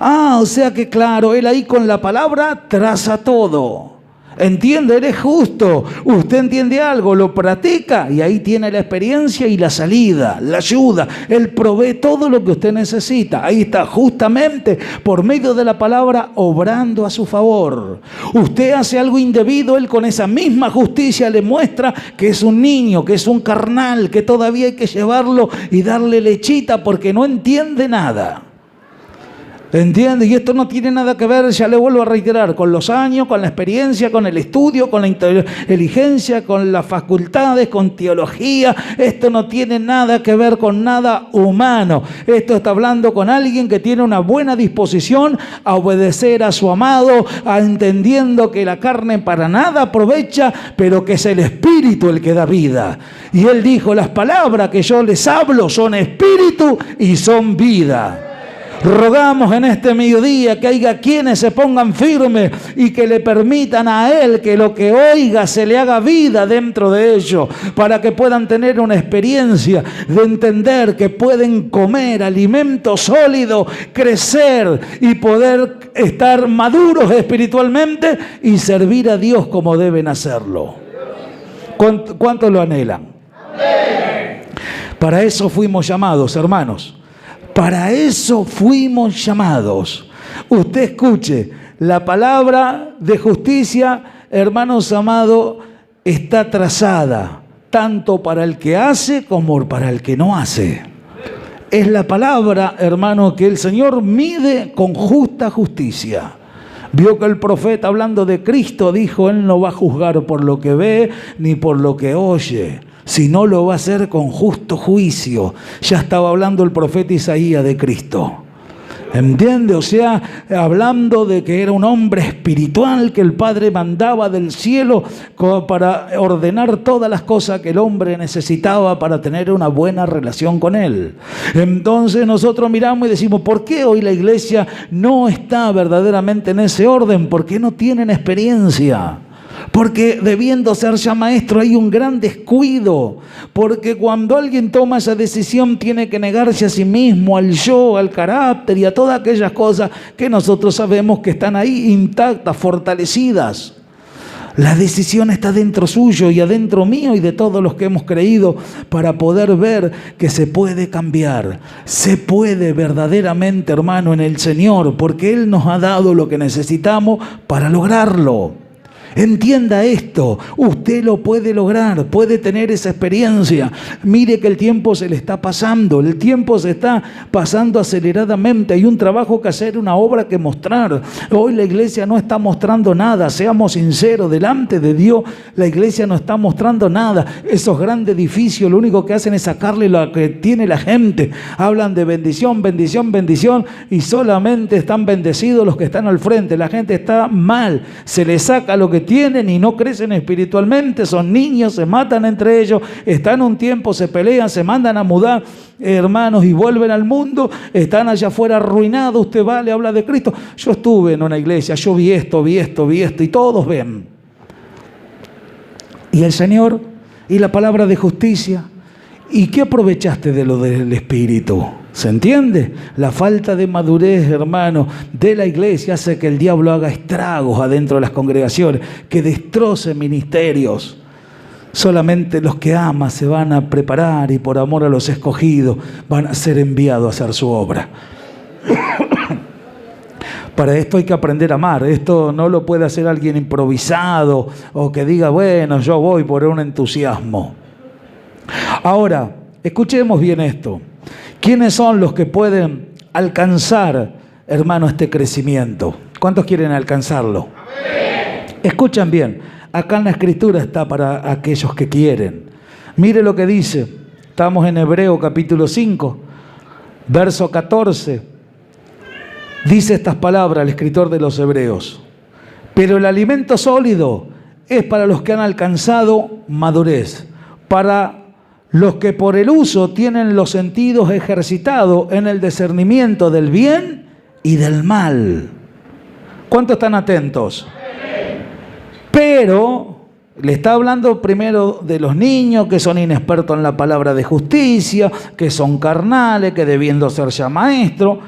[SPEAKER 1] O sea que claro, él ahí con la palabra traza todo. Entiende, Él es justo. Usted entiende algo, lo practica y ahí tiene la experiencia y la salida, la ayuda. Él provee todo lo que usted necesita. Ahí está, justamente por medio de la palabra, obrando a su favor. Usted hace algo indebido, Él con esa misma justicia le muestra que es un niño, que es un carnal, que todavía hay que llevarlo y darle lechita porque no entiende nada. ¿Entiende? Y esto no tiene nada que ver, ya le vuelvo a reiterar, con los años, con la experiencia, con el estudio, con la inteligencia, con las facultades, con teología. Esto no tiene nada que ver con nada humano. Esto está hablando con alguien que tiene una buena disposición a obedecer a su amado, entendiendo que la carne para nada aprovecha, pero que es el Espíritu el que da vida. Y Él dijo, las palabras que yo les hablo son espíritu y son vida. Rogamos en este mediodía que haya quienes se pongan firmes y que le permitan a Él que lo que oiga se le haga vida dentro de ellos, para que puedan tener una experiencia de entender que pueden comer alimento sólido, crecer y poder estar maduros espiritualmente y servir a Dios como deben hacerlo. ¿Cuánto lo anhelan? Para eso fuimos llamados, hermanos. Para eso fuimos llamados. Usted escuche, la palabra de justicia, hermanos amados, está trazada tanto para el que hace como para el que no hace. Es la palabra, hermano, que el Señor mide con justa justicia. Vio que el profeta, hablando de Cristo, dijo, Él no va a juzgar por lo que ve ni por lo que oye, sino lo va a hacer con justo juicio. Ya estaba hablando el profeta Isaías de Cristo. ¿Entiende? O sea, hablando de que era un hombre espiritual que el Padre mandaba del cielo para ordenar todas las cosas que el hombre necesitaba para tener una buena relación con Él. Entonces nosotros miramos y decimos, ¿por qué hoy la iglesia no está verdaderamente en ese orden? ¿Por qué no tienen experiencia? Porque debiendo ser ya maestro hay un gran descuido, porque cuando alguien toma esa decisión tiene que negarse a sí mismo, al yo, al carácter y a todas aquellas cosas que nosotros sabemos que están ahí intactas, fortalecidas. La decisión está dentro suyo y adentro mío y de todos los que hemos creído, para poder ver que se puede cambiar. Se puede verdaderamente, hermano, en el Señor, porque Él nos ha dado lo que necesitamos para lograrlo. Entienda esto, usted lo puede lograr, puede tener esa experiencia. Mire que el tiempo se le está pasando, el tiempo se está pasando aceleradamente. Hay un trabajo que hacer, una obra que mostrar. Hoy la iglesia no está mostrando nada, seamos sinceros, delante de Dios la iglesia no está mostrando nada. Esos grandes edificios lo único que hacen es sacarle lo que tiene la gente. Hablan de bendición, bendición, bendición y solamente están bendecidos los que están al frente. La gente está mal, se les saca lo que tienen y no crecen espiritualmente, son niños, se matan entre ellos, están un tiempo, se pelean, se mandan a mudar, hermanos, y vuelven al mundo, están allá afuera arruinados. Usted va, le habla de Cristo. Yo estuve en una iglesia, yo vi esto, y todos ven. Y el Señor, y la palabra de justicia, ¿y qué aprovechaste de lo del Espíritu? ¿Se entiende? La falta de madurez, hermano, de la iglesia hace que el diablo haga estragos adentro de las congregaciones, que destroce ministerios. Solamente los que aman se van a preparar y por amor a los escogidos van a ser enviados a hacer su obra. Para esto hay que aprender a amar. Esto no lo puede hacer alguien improvisado o que diga, bueno, yo voy por un entusiasmo. Ahora, escuchemos bien esto. ¿Quiénes son los que pueden alcanzar, hermano, este crecimiento? ¿Cuántos quieren alcanzarlo? Amén. Escuchan bien, acá en la Escritura está para aquellos que quieren. Mire lo que dice, estamos en Hebreo capítulo 5, verso 14. Dice estas palabras el escritor de los Hebreos: pero el alimento sólido es para los que han alcanzado madurez, para los que por el uso tienen los sentidos ejercitados en el discernimiento del bien y del mal. ¿Cuántos están atentos? Pero le está hablando primero de los niños que son inexpertos en la palabra de justicia, que son carnales, que debiendo ser ya maestros.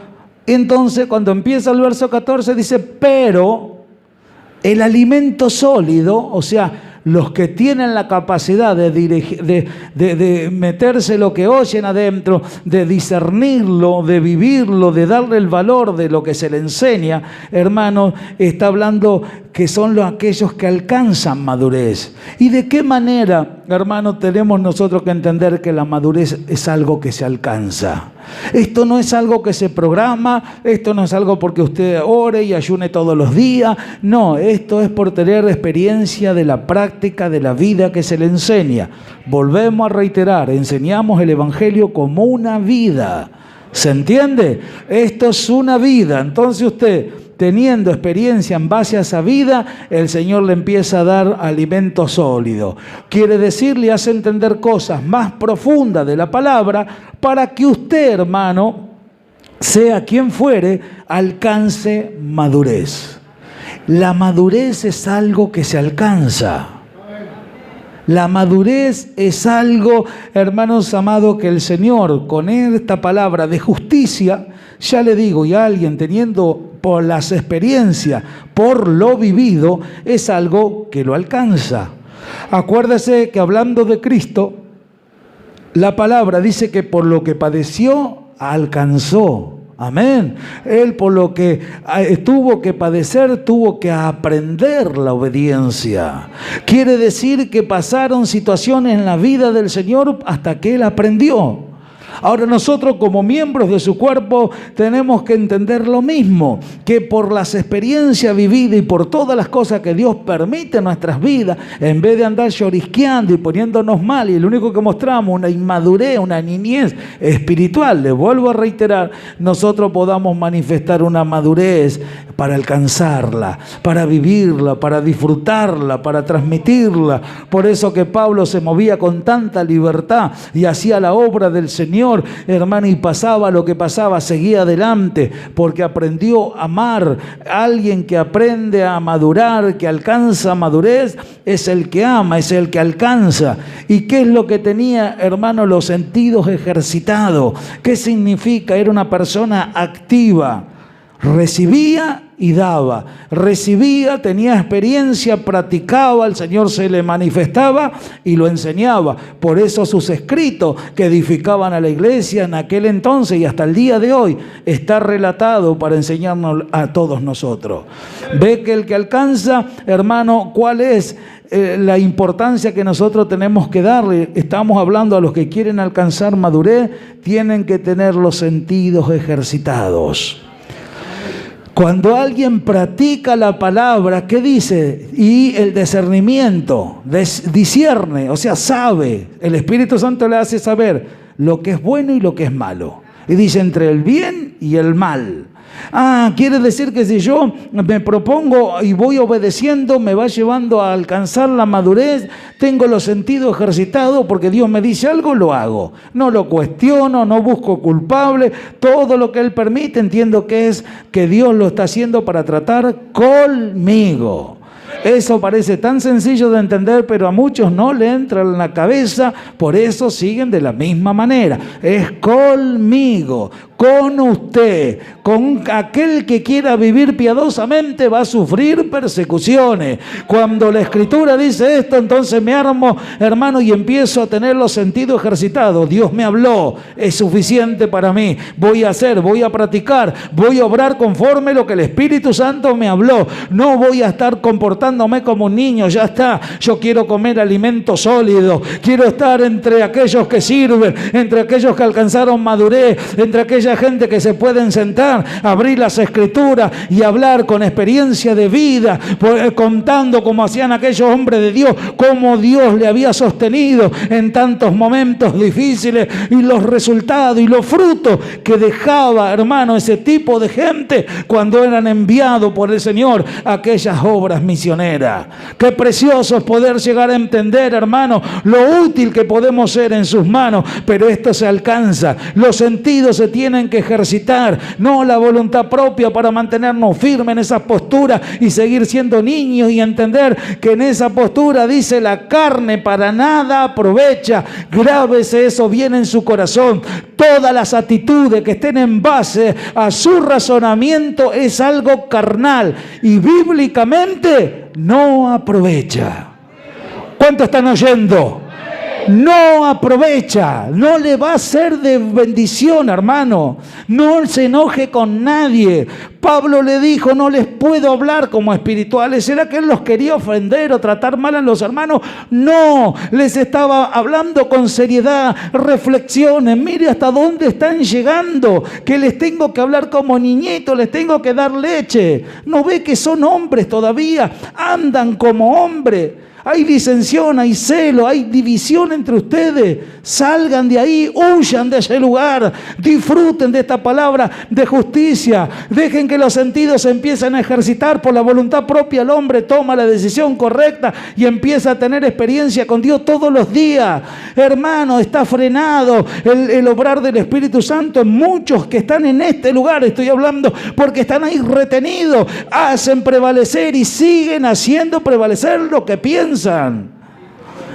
[SPEAKER 1] Entonces, cuando empieza el verso 14 dice, pero El alimento sólido, o sea, los que tienen la capacidad de meterse lo que oyen adentro, de discernirlo, de vivirlo, de darle el valor de lo que se le enseña, hermano, está hablando que son aquellos que alcanzan madurez. ¿Y de qué manera, hermano, tenemos nosotros que entender que la madurez es algo que se alcanza? Esto no es algo que se programa, esto no es algo porque usted ore y ayune todos los días, no, esto es por tener experiencia de la práctica de la vida que se le enseña. Volvemos a reiterar, enseñamos el Evangelio como una vida, ¿se entiende? Esto es una vida, entonces usted, teniendo experiencia en base a esa vida, el Señor le empieza a dar alimento sólido. Quiere decir, le hace entender cosas más profundas de la palabra para que usted, hermano, sea quien fuere, alcance madurez. La madurez es algo que se alcanza. La madurez es algo, hermanos amados, que el Señor con esta palabra de justicia, ya le digo, y alguien teniendo por las experiencias, por lo vivido, es algo que lo alcanza. Acuérdese que hablando de Cristo, la palabra dice que por lo que padeció, alcanzó. Amén. Él por lo que tuvo que padecer, tuvo que aprender la obediencia. Quiere decir que pasaron situaciones en la vida del Señor hasta que Él aprendió. Ahora nosotros como miembros de su cuerpo tenemos que entender lo mismo, que por las experiencias vividas y por todas las cosas que Dios permite en nuestras vidas, en vez de andar llorisqueando y poniéndonos mal, y lo único que mostramos una inmadurez, una niñez espiritual, le vuelvo a reiterar, nosotros podamos manifestar una madurez para alcanzarla, para vivirla, para disfrutarla, para transmitirla. Por eso que Pablo se movía con tanta libertad y hacía la obra del Señor, hermano, y pasaba lo que pasaba, seguía adelante, porque aprendió a amar. Alguien que aprende a madurar, que alcanza madurez, es el que ama, es el que alcanza. ¿Y qué es lo que tenía, hermano? Los sentidos ejercitados. ¿Qué significa? Era una persona activa. Recibía y daba, recibía, tenía experiencia, practicaba, el Señor se le manifestaba y lo enseñaba. Por eso sus escritos que edificaban a la iglesia en aquel entonces y hasta el día de hoy está relatado para enseñarnos a todos nosotros. Ve que el que alcanza, hermano, ¿cuál es la importancia que nosotros tenemos que darle? Estamos hablando a los que quieren alcanzar madurez, tienen que tener los sentidos ejercitados. Cuando alguien practica la palabra, ¿qué dice? Y el discernimiento, discierne, o sea, sabe. El Espíritu Santo le hace saber lo que es bueno y lo que es malo. Y dice entre el bien y el mal. Quiere decir que si yo me propongo y voy obedeciendo, me va llevando a alcanzar la madurez, tengo los sentidos ejercitados porque Dios me dice algo, lo hago. No lo cuestiono, no busco culpable, todo lo que Él permite entiendo que es que Dios lo está haciendo para tratar conmigo. Eso parece tan sencillo de entender, pero a muchos no le entra en la cabeza, por eso siguen de la misma manera. Es conmigo, con usted, con aquel que quiera vivir piadosamente va a sufrir persecuciones. Cuando la Escritura dice esto, entonces me armo, hermano, y empiezo a tener los sentidos ejercitados. Dios me habló, es suficiente para mí. Voy a hacer, voy a practicar, voy a obrar conforme a lo que el Espíritu Santo me habló. No voy a estar comportándome como un niño, ya está. Yo quiero comer alimento sólido, quiero estar entre aquellos que sirven, entre aquellos que alcanzaron madurez, entre aquella gente que se pueden sentar, abrir las Escrituras y hablar con experiencia de vida, contando como hacían aquellos hombres de Dios, cómo Dios le había sostenido en tantos momentos difíciles y los resultados y los frutos que dejaba, hermano, ese tipo de gente cuando eran enviados por el Señor a aquellas obras misioneras. Qué precioso es poder llegar a entender, hermano, lo útil que podemos ser en sus manos, pero esto se alcanza. Los sentidos se tienen tienen que ejercitar, no la voluntad propia para mantenernos firmes en esa postura y seguir siendo niños y entender que en esa postura dice la carne para nada aprovecha. Grábese eso bien en su corazón. Todas las actitudes que estén en base a su razonamiento es algo carnal y bíblicamente no aprovecha. ¿Cuánto están oyendo? No aprovecha, no le va a ser de bendición, hermano. No se enoje con nadie. Pablo le dijo, no les puedo hablar como espirituales. ¿Será que él los quería ofender o tratar mal a los hermanos? No, les estaba hablando con seriedad. Reflexionen, mire hasta dónde están llegando, que les tengo que hablar como niñitos, les tengo que dar leche. ¿No ve que son hombres todavía? Andan como hombres. Hay disensión, hay celo, hay división entre ustedes. Salgan de ahí, huyan de ese lugar. Disfruten de esta palabra de justicia. Dejen que los sentidos se empiecen a ejercitar por la voluntad propia. El hombre toma la decisión correcta y empieza a tener experiencia con Dios todos los días. Hermano, está frenado el obrar del Espíritu Santo en muchos que están en este lugar. Estoy hablando porque están ahí retenidos. Hacen prevalecer y siguen haciendo prevalecer lo que piensan.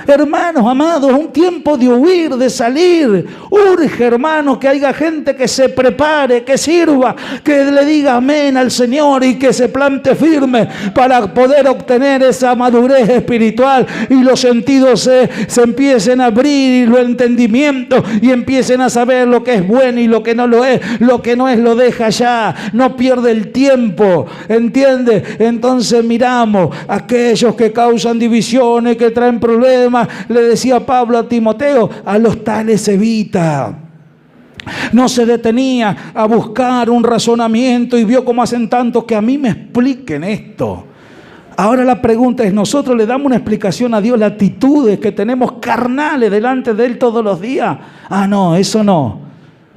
[SPEAKER 1] Hermanos amados, es un tiempo de huir, de salir. Urge, hermanos, que haya gente que se prepare, que sirva, que le diga amén al Señor y que se plante firme para poder obtener esa madurez espiritual y los sentidos se empiecen a abrir y los entendimientos y empiecen a saber lo que es bueno y lo que no lo es. Lo que no es lo deja ya, no pierde el tiempo, ¿entiende? Entonces miramos a aquellos que causan divisiones, que traen problemas. Le decía Pablo a Timoteo, a los tales evita. No se detenía a buscar un razonamiento y vio cómo hacen tanto que a mí me expliquen esto. Ahora la pregunta es, ¿nosotros le damos una explicación a Dios las actitudes que tenemos carnales delante de Él todos los días? Ah, no, eso no.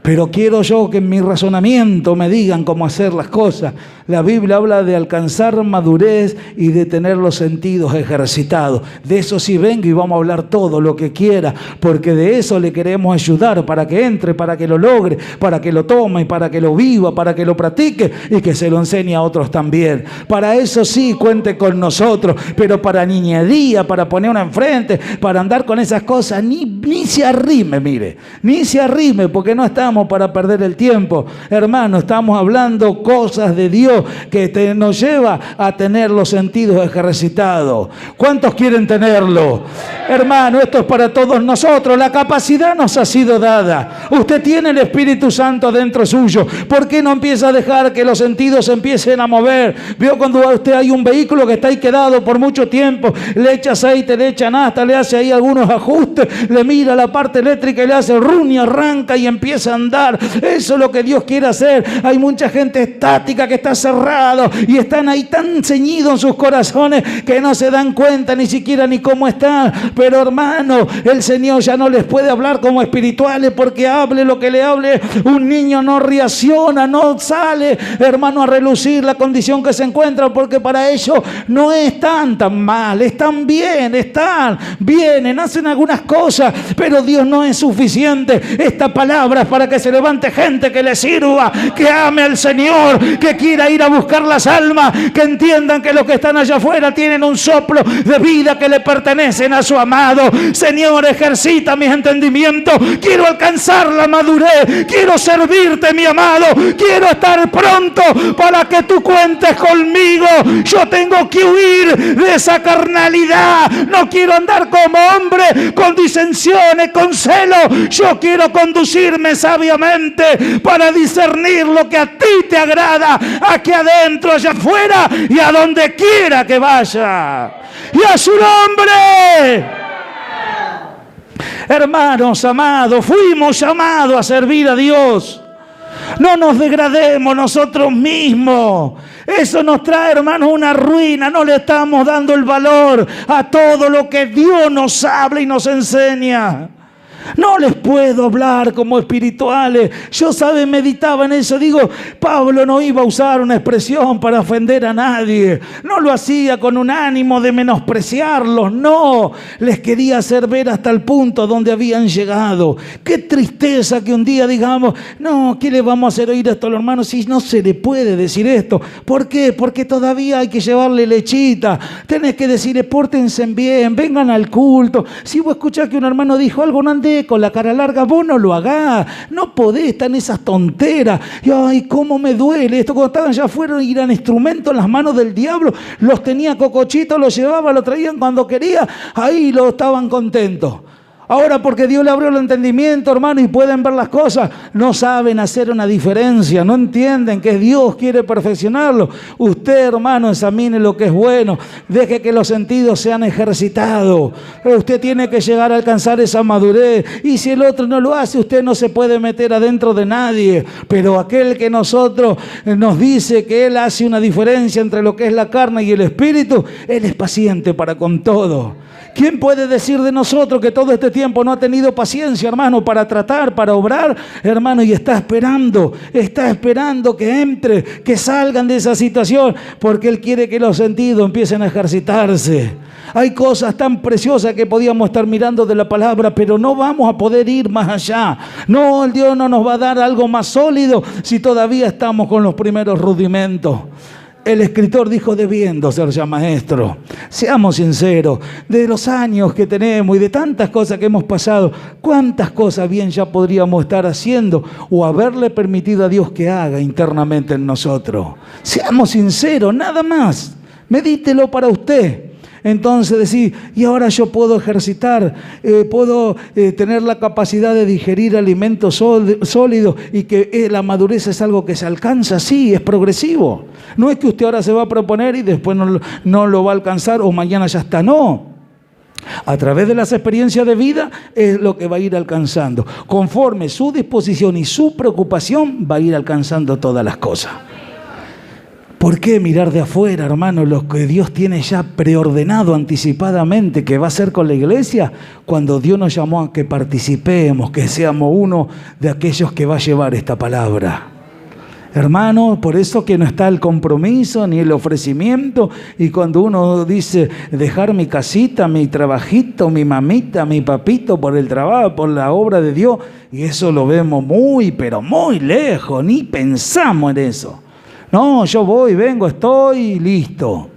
[SPEAKER 1] Pero quiero yo que en mi razonamiento me digan cómo hacer las cosas. La Biblia habla de alcanzar madurez y de tener los sentidos ejercitados. De eso sí vengo y vamos a hablar todo lo que quiera, porque de eso le queremos ayudar para que entre, para que lo logre, para que lo tome, para que lo viva, para que lo practique y que se lo enseñe a otros también. Para eso sí cuente con nosotros, pero para niñería, para poner una enfrente, para andar con esas cosas, ni se arrime, mire, ni se arrime, porque no estamos para perder el tiempo. Hermano, estamos hablando cosas de Dios que nos lleva a tener los sentidos ejercitados. ¿Cuántos quieren tenerlo? Hermano, esto es para todos nosotros. La capacidad nos ha sido dada. Usted tiene el Espíritu Santo dentro suyo. ¿Por qué no empieza a dejar que los sentidos se empiecen a mover? Veo cuando usted hay un vehículo que está ahí quedado por mucho tiempo, le echa aceite, le echa nafta, le hace ahí algunos ajustes, le mira la parte eléctrica y le hace run y arranca y empieza a andar. Eso es lo que Dios quiere hacer. Hay mucha gente estática que está cerrado y están ahí tan ceñidos en sus corazones que no se dan cuenta ni siquiera ni cómo están. Pero hermano, el Señor ya no les puede hablar como espirituales, porque hable lo que le hable, un niño no reacciona, no sale, hermano, a relucir la condición que se encuentra, porque para ellos no están tan mal, están bien, vienen, hacen algunas cosas, pero Dios no es suficiente. Esta palabra es para que se levante gente que le sirva, que ame al Señor, que quiera ir a buscar las almas, que entiendan que los que están allá afuera tienen un soplo de vida que le pertenecen a su amado. Señor, ejercita mis entendimientos. Quiero alcanzar la madurez, quiero servirte, mi amado, quiero estar pronto para que tú cuentes conmigo. Yo tengo que huir de esa carnalidad. No quiero andar como hombre con disensiones, con celo. Yo quiero conducirme sabiamente para discernir lo que a ti te agrada, aquí adentro, allá afuera y a donde quiera que vaya. Y a su nombre. Hermanos amados, fuimos llamados a servir a Dios. No nos degrademos nosotros mismos. Eso nos trae, hermanos, una ruina. No le estamos dando el valor a todo lo que Dios nos habla y nos enseña. No les puedo hablar como espirituales. Yo, meditaba en eso. Digo, Pablo no iba a usar una expresión para ofender a nadie. No lo hacía con un ánimo de menospreciarlos. No, les quería hacer ver hasta el punto donde habían llegado. Qué tristeza que un día digamos, no, ¿qué le vamos a hacer oír esto a los hermanos? Si no se le puede decir esto. ¿Por qué? Porque todavía hay que llevarle lechita. Tenés que decirle, pórtense bien, vengan al culto. Si vos escuchás que un hermano dijo algo, no andé con la cara larga, vos no lo hagás. No podés estar en esas tonteras. Y ay, cómo me duele esto. Cuando estaban allá afuera y eran instrumentos en las manos del diablo, los tenía cocochitos, los llevaba, los traían cuando quería, ahí lo estaban contentos. Ahora, porque Dios le abrió el entendimiento, hermano, y pueden ver las cosas, no saben hacer una diferencia, no entienden que Dios quiere perfeccionarlo. Usted, hermano, examine lo que es bueno, deje que los sentidos sean ejercitados. Usted tiene que llegar a alcanzar esa madurez, y si el otro no lo hace, usted no se puede meter adentro de nadie. Pero aquel que nosotros nos dice que Él hace una diferencia entre lo que es la carne y el espíritu, Él es paciente para con todo. ¿Quién puede decir de nosotros que todo este tiempo no ha tenido paciencia, hermano, para tratar, para obrar, hermano, y está esperando que entre, que salgan de esa situación, porque Él quiere que los sentidos empiecen a ejercitarse? Hay cosas tan preciosas que podíamos estar mirando de la palabra, pero no vamos a poder ir más allá. No, el Dios no nos va a dar algo más sólido si todavía estamos con los primeros rudimentos. El escritor dijo, debiendo ser ya maestro. Seamos sinceros, de los años que tenemos y de tantas cosas que hemos pasado, ¿cuántas cosas bien ya podríamos estar haciendo o haberle permitido a Dios que haga internamente en nosotros? Seamos sinceros, nada más. Medítelo para usted. Entonces decir, y ahora yo puedo ejercitar, puedo tener la capacidad de digerir alimentos sólidos, y que la madurez es algo que se alcanza, sí, es progresivo. No es que usted ahora se va a proponer y después no lo va a alcanzar o mañana ya está, no. A través de las experiencias de vida es lo que va a ir alcanzando. Conforme su disposición y su preocupación va a ir alcanzando todas las cosas. ¿Por qué mirar de afuera, hermano, lo que Dios tiene ya preordenado anticipadamente que va a hacer con la iglesia, cuando Dios nos llamó a que participemos, que seamos uno de aquellos que va a llevar esta palabra? Hermano, por eso que no está el compromiso ni el ofrecimiento, y cuando uno dice dejar mi casita, mi trabajito, mi mamita, mi papito por el trabajo, por la obra de Dios, y eso lo vemos muy, pero muy lejos, ni pensamos en eso. No, yo voy, vengo, estoy listo.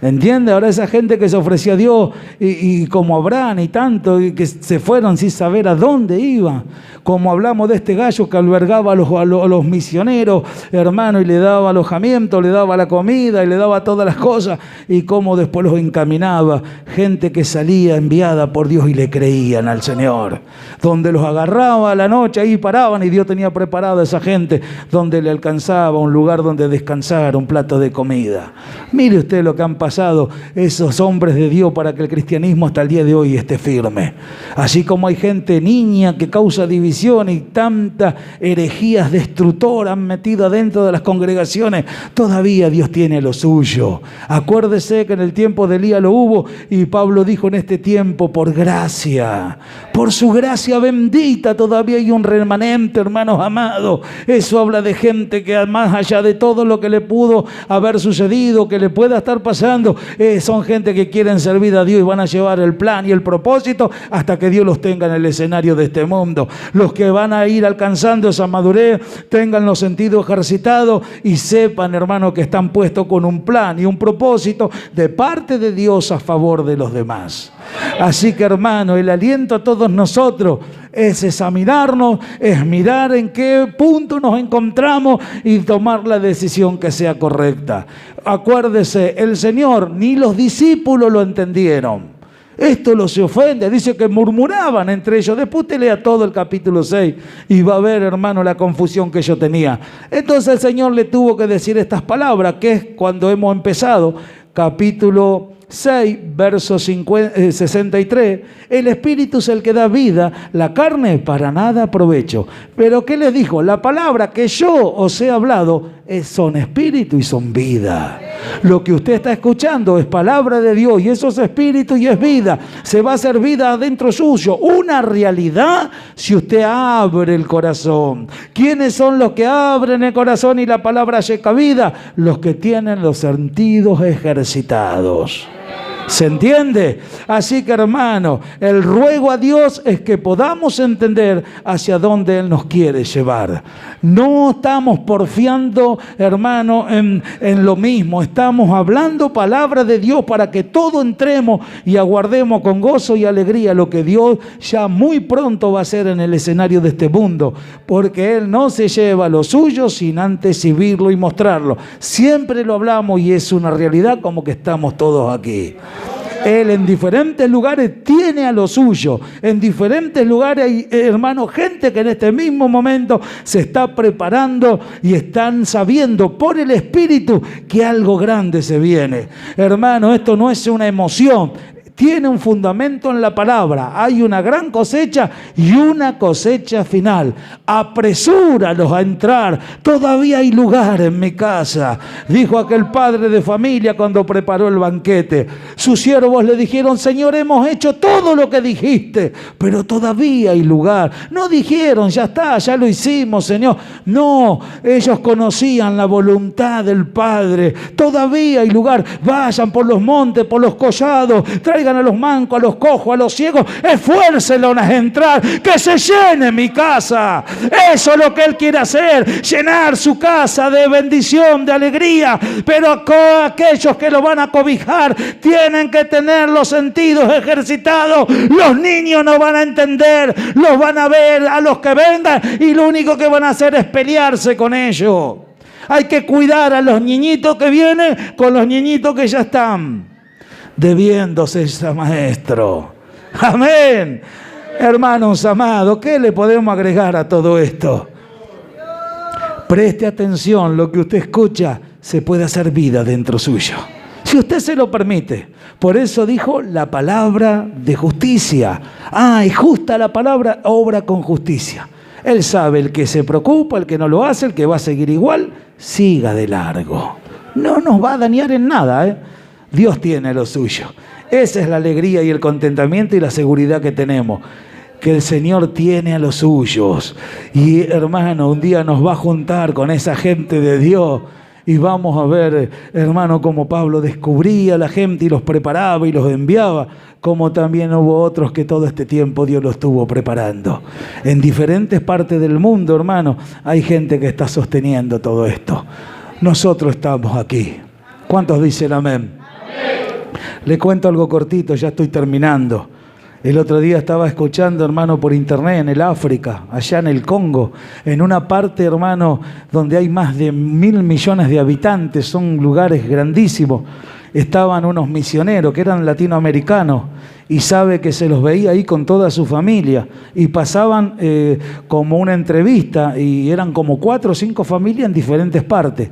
[SPEAKER 1] ¿Entiende? Ahora esa gente que se ofreció a Dios y como Abraham y tanto, y que se fueron sin saber a dónde iban. Como hablamos de este gallo que albergaba a los misioneros, hermano, y le daba alojamiento, le daba la comida y le daba todas las cosas, y cómo después los encaminaba. Gente que salía enviada por Dios y le creían al Señor. Donde los agarraba a la noche, ahí paraban, y Dios tenía preparado a esa gente donde le alcanzaba un lugar donde descansar, un plato de comida. Mire usted lo que han pasado esos hombres de Dios para que el cristianismo hasta el día de hoy esté firme. Así como hay gente niña que causa división y tantas herejías destructoras han metido adentro de las congregaciones, todavía Dios tiene lo suyo. Acuérdese que en el tiempo de Elías lo hubo, y Pablo dijo, en este tiempo, por gracia, por su gracia bendita, todavía hay un remanente, hermanos amados. Eso habla de gente que más allá de todo lo que le pudo haber sucedido, que le pueda estar pasando, son gente que quieren servir a Dios y van a llevar el plan y el propósito hasta que Dios los tenga en el escenario de este mundo. Los que van a ir alcanzando esa madurez tengan los sentidos ejercitados y sepan, hermano, que están puestos con un plan y un propósito de parte de Dios a favor de los demás. Así que, hermano, el aliento a todos nosotros es examinarnos, es mirar en qué punto nos encontramos y tomar la decisión que sea correcta. Acuérdese, el Señor ni los discípulos lo entendieron. Esto los ofende, dice que murmuraban entre ellos. Después usted lea todo el capítulo 6 y va a ver, hermano, la confusión que yo tenía. Entonces el Señor le tuvo que decir estas palabras, que es cuando hemos empezado, capítulo 6, verso 63, el Espíritu es el que da vida, la carne para nada provecho. Pero ¿qué les dijo? La palabra que yo os he hablado son espíritu y son vida. Lo que usted está escuchando es palabra de Dios y eso es espíritu y es vida. Se va a hacer vida adentro suyo, una realidad si usted abre el corazón. ¿Quiénes son los que abren el corazón y la palabra llega vida? Los que tienen los sentidos ejercitados. ¿Se entiende? Así que, hermano, el ruego a Dios es que podamos entender hacia dónde Él nos quiere llevar. No estamos porfiando, hermano, en lo mismo. Estamos hablando palabra de Dios para que todos entremos y aguardemos con gozo y alegría lo que Dios ya muy pronto va a hacer en el escenario de este mundo. Porque Él no se lleva lo suyo sin antes exhibirlo y mostrarlo. Siempre lo hablamos y es una realidad como que estamos todos aquí. Él en diferentes lugares tiene a lo suyo. En diferentes lugares hay, hermano, gente que en este mismo momento se está preparando y están sabiendo por el Espíritu que algo grande se viene. Hermano, esto no es una emoción. Tiene un fundamento en la palabra. Hay una gran cosecha y una cosecha final. Apresúralos a entrar. Todavía hay lugar en mi casa, dijo aquel padre de familia cuando preparó el banquete. Sus siervos le dijeron: Señor, hemos hecho todo lo que dijiste, pero todavía hay lugar. No dijeron: ya está, ya lo hicimos, Señor. No, ellos conocían la voluntad del Padre. Todavía hay lugar. Vayan por los montes, por los collados, traigan a los mancos, a los cojos, a los ciegos, esfuércenlos a entrar, que se llene mi casa. Eso es lo que Él quiere hacer, llenar su casa de bendición, de alegría. Pero aquellos que lo van a cobijar tienen que tener los sentidos ejercitados. Los niños no van a entender, los van a ver a los que vengan y lo único que van a hacer es pelearse con ellos. Hay que cuidar a los niñitos que vienen con los niñitos que ya están. Debiéndose ese maestro. Amén. Hermanos amados, ¿qué le podemos agregar a todo esto? Preste atención, lo que usted escucha se puede hacer vida dentro suyo, si usted se lo permite. Por eso dijo la palabra de justicia. Y justa la palabra, obra con justicia. Él sabe, el que se preocupa, el que no lo hace, el que va a seguir igual, siga de largo. No nos va a dañar en nada, Dios tiene lo suyo. Esa es la alegría y el contentamiento y la seguridad que tenemos, que el Señor tiene a los suyos. Y hermano, un día nos va a juntar con esa gente de Dios y vamos a ver, hermano, como Pablo descubría a la gente y los preparaba y los enviaba, como también hubo otros que todo este tiempo Dios los estuvo preparando. En diferentes partes del mundo, hermano, hay gente que está sosteniendo todo esto. Nosotros estamos aquí. ¿Cuántos dicen amén? Le cuento algo cortito, ya estoy terminando. El otro día estaba escuchando, hermano, por internet en el África, allá en el Congo, en una parte, hermano, donde hay más de 1.000 millones de habitantes, son lugares grandísimos. Estaban unos misioneros que eran latinoamericanos y sabe que se los veía ahí con toda su familia y pasaban como una entrevista y eran como 4 o 5 familias en diferentes partes.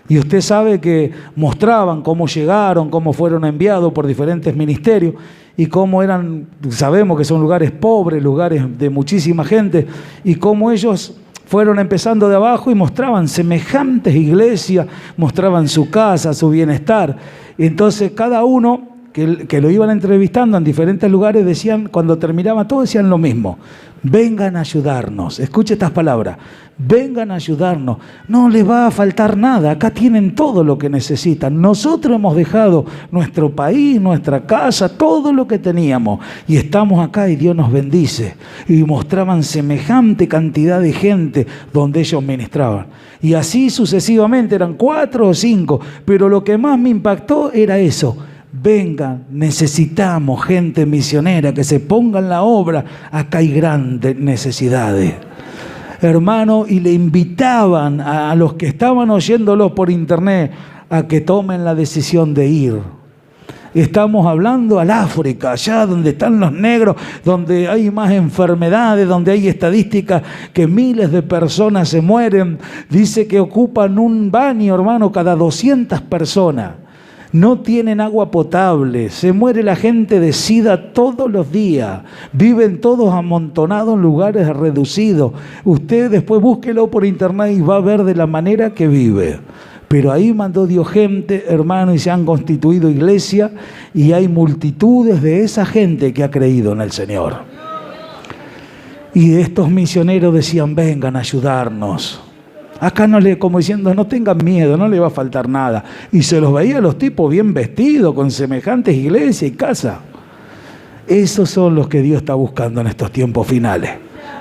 [SPEAKER 1] Y usted sabe que mostraban cómo llegaron, cómo fueron enviados por diferentes ministerios y cómo eran, sabemos que son lugares pobres, lugares de muchísima gente, y cómo ellos fueron empezando de abajo y mostraban semejantes iglesias, mostraban su casa, su bienestar. Y entonces cada uno que lo iban entrevistando en diferentes lugares decían, cuando terminaba todo, decían lo mismo: vengan a ayudarnos. Escuche estas palabras: vengan a ayudarnos, no les va a faltar nada, acá tienen todo lo que necesitan. Nosotros hemos dejado nuestro país, nuestra casa, todo lo que teníamos y estamos acá y Dios nos bendice. Y mostraban semejante cantidad de gente donde ellos ministraban. Y así sucesivamente, eran 4 o 5, pero lo que más me impactó era eso: vengan, necesitamos gente misionera que se ponga en la obra, acá hay grandes necesidades. Hermano, y le invitaban a los que estaban oyéndolo por internet a que tomen la decisión de ir. Estamos hablando al África, allá donde están los negros, donde hay más enfermedades, donde hay estadísticas que miles de personas se mueren. Dice que ocupan un baño, hermano, cada 200 personas. No tienen agua potable, se muere la gente de sida todos los días, viven todos amontonados en lugares reducidos. Usted después búsquelo por internet y va a ver de la manera que vive. Pero ahí mandó Dios gente, hermano, y se han constituido iglesias, y hay multitudes de esa gente que ha creído en el Señor. Y estos misioneros decían, vengan a ayudarnos. Acá como diciendo, no tengan miedo, no le va a faltar nada. Y se los veía a los tipos bien vestidos, con semejantes iglesias y casas. Esos son los que Dios está buscando en estos tiempos finales.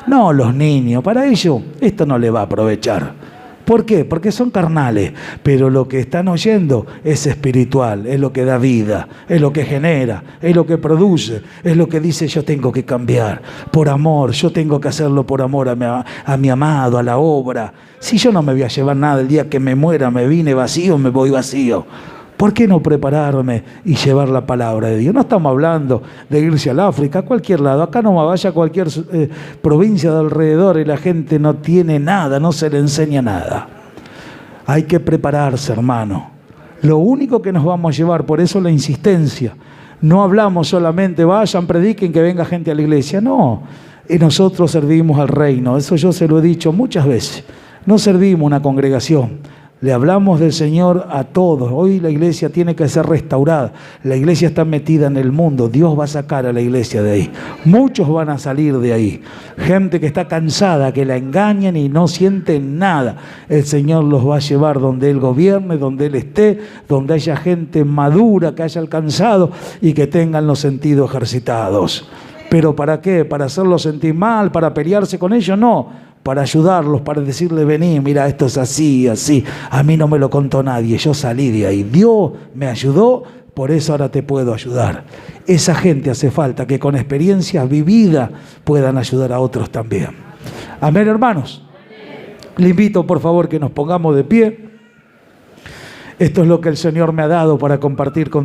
[SPEAKER 1] No los niños, para ellos esto no le va a aprovechar. ¿Por qué? Porque son carnales, pero lo que están oyendo es espiritual, es lo que da vida, es lo que genera, es lo que produce, es lo que dice yo tengo que cambiar, por amor, yo tengo que hacerlo por amor a mi amado, a la obra. Si yo no me voy a llevar nada, el día que me muera me vine vacío, me voy vacío. ¿Por qué no prepararme y llevar la palabra de Dios? No estamos hablando de irse al África, a cualquier lado. Acá no vaya a cualquier provincia de alrededor y la gente no tiene nada, no se le enseña nada. Hay que prepararse, hermano. Lo único que nos vamos a llevar, por eso la insistencia. No hablamos solamente, vayan, prediquen, que venga gente a la iglesia. No, y nosotros servimos al reino. Eso yo se lo he dicho muchas veces. No servimos una congregación. Le hablamos del Señor a todos. Hoy la iglesia tiene que ser restaurada. La iglesia está metida en el mundo. Dios va a sacar a la iglesia de ahí. Muchos van a salir de ahí. Gente que está cansada, que la engañan y no sienten nada. El Señor los va a llevar donde Él gobierne, donde Él esté, donde haya gente madura que haya alcanzado y que tengan los sentidos ejercitados. ¿Pero para qué? ¿Para hacerlos sentir mal? ¿Para pelearse con ellos? No. Para ayudarlos, para decirle, vení, mira, esto es así, así. A mí no me lo contó nadie, yo salí de ahí. Dios me ayudó, por eso ahora te puedo ayudar. Esa gente hace falta que con experiencias vividas puedan ayudar a otros también. Amén, hermanos. Le invito, por favor, que nos pongamos de pie. Esto es lo que el Señor me ha dado para compartir con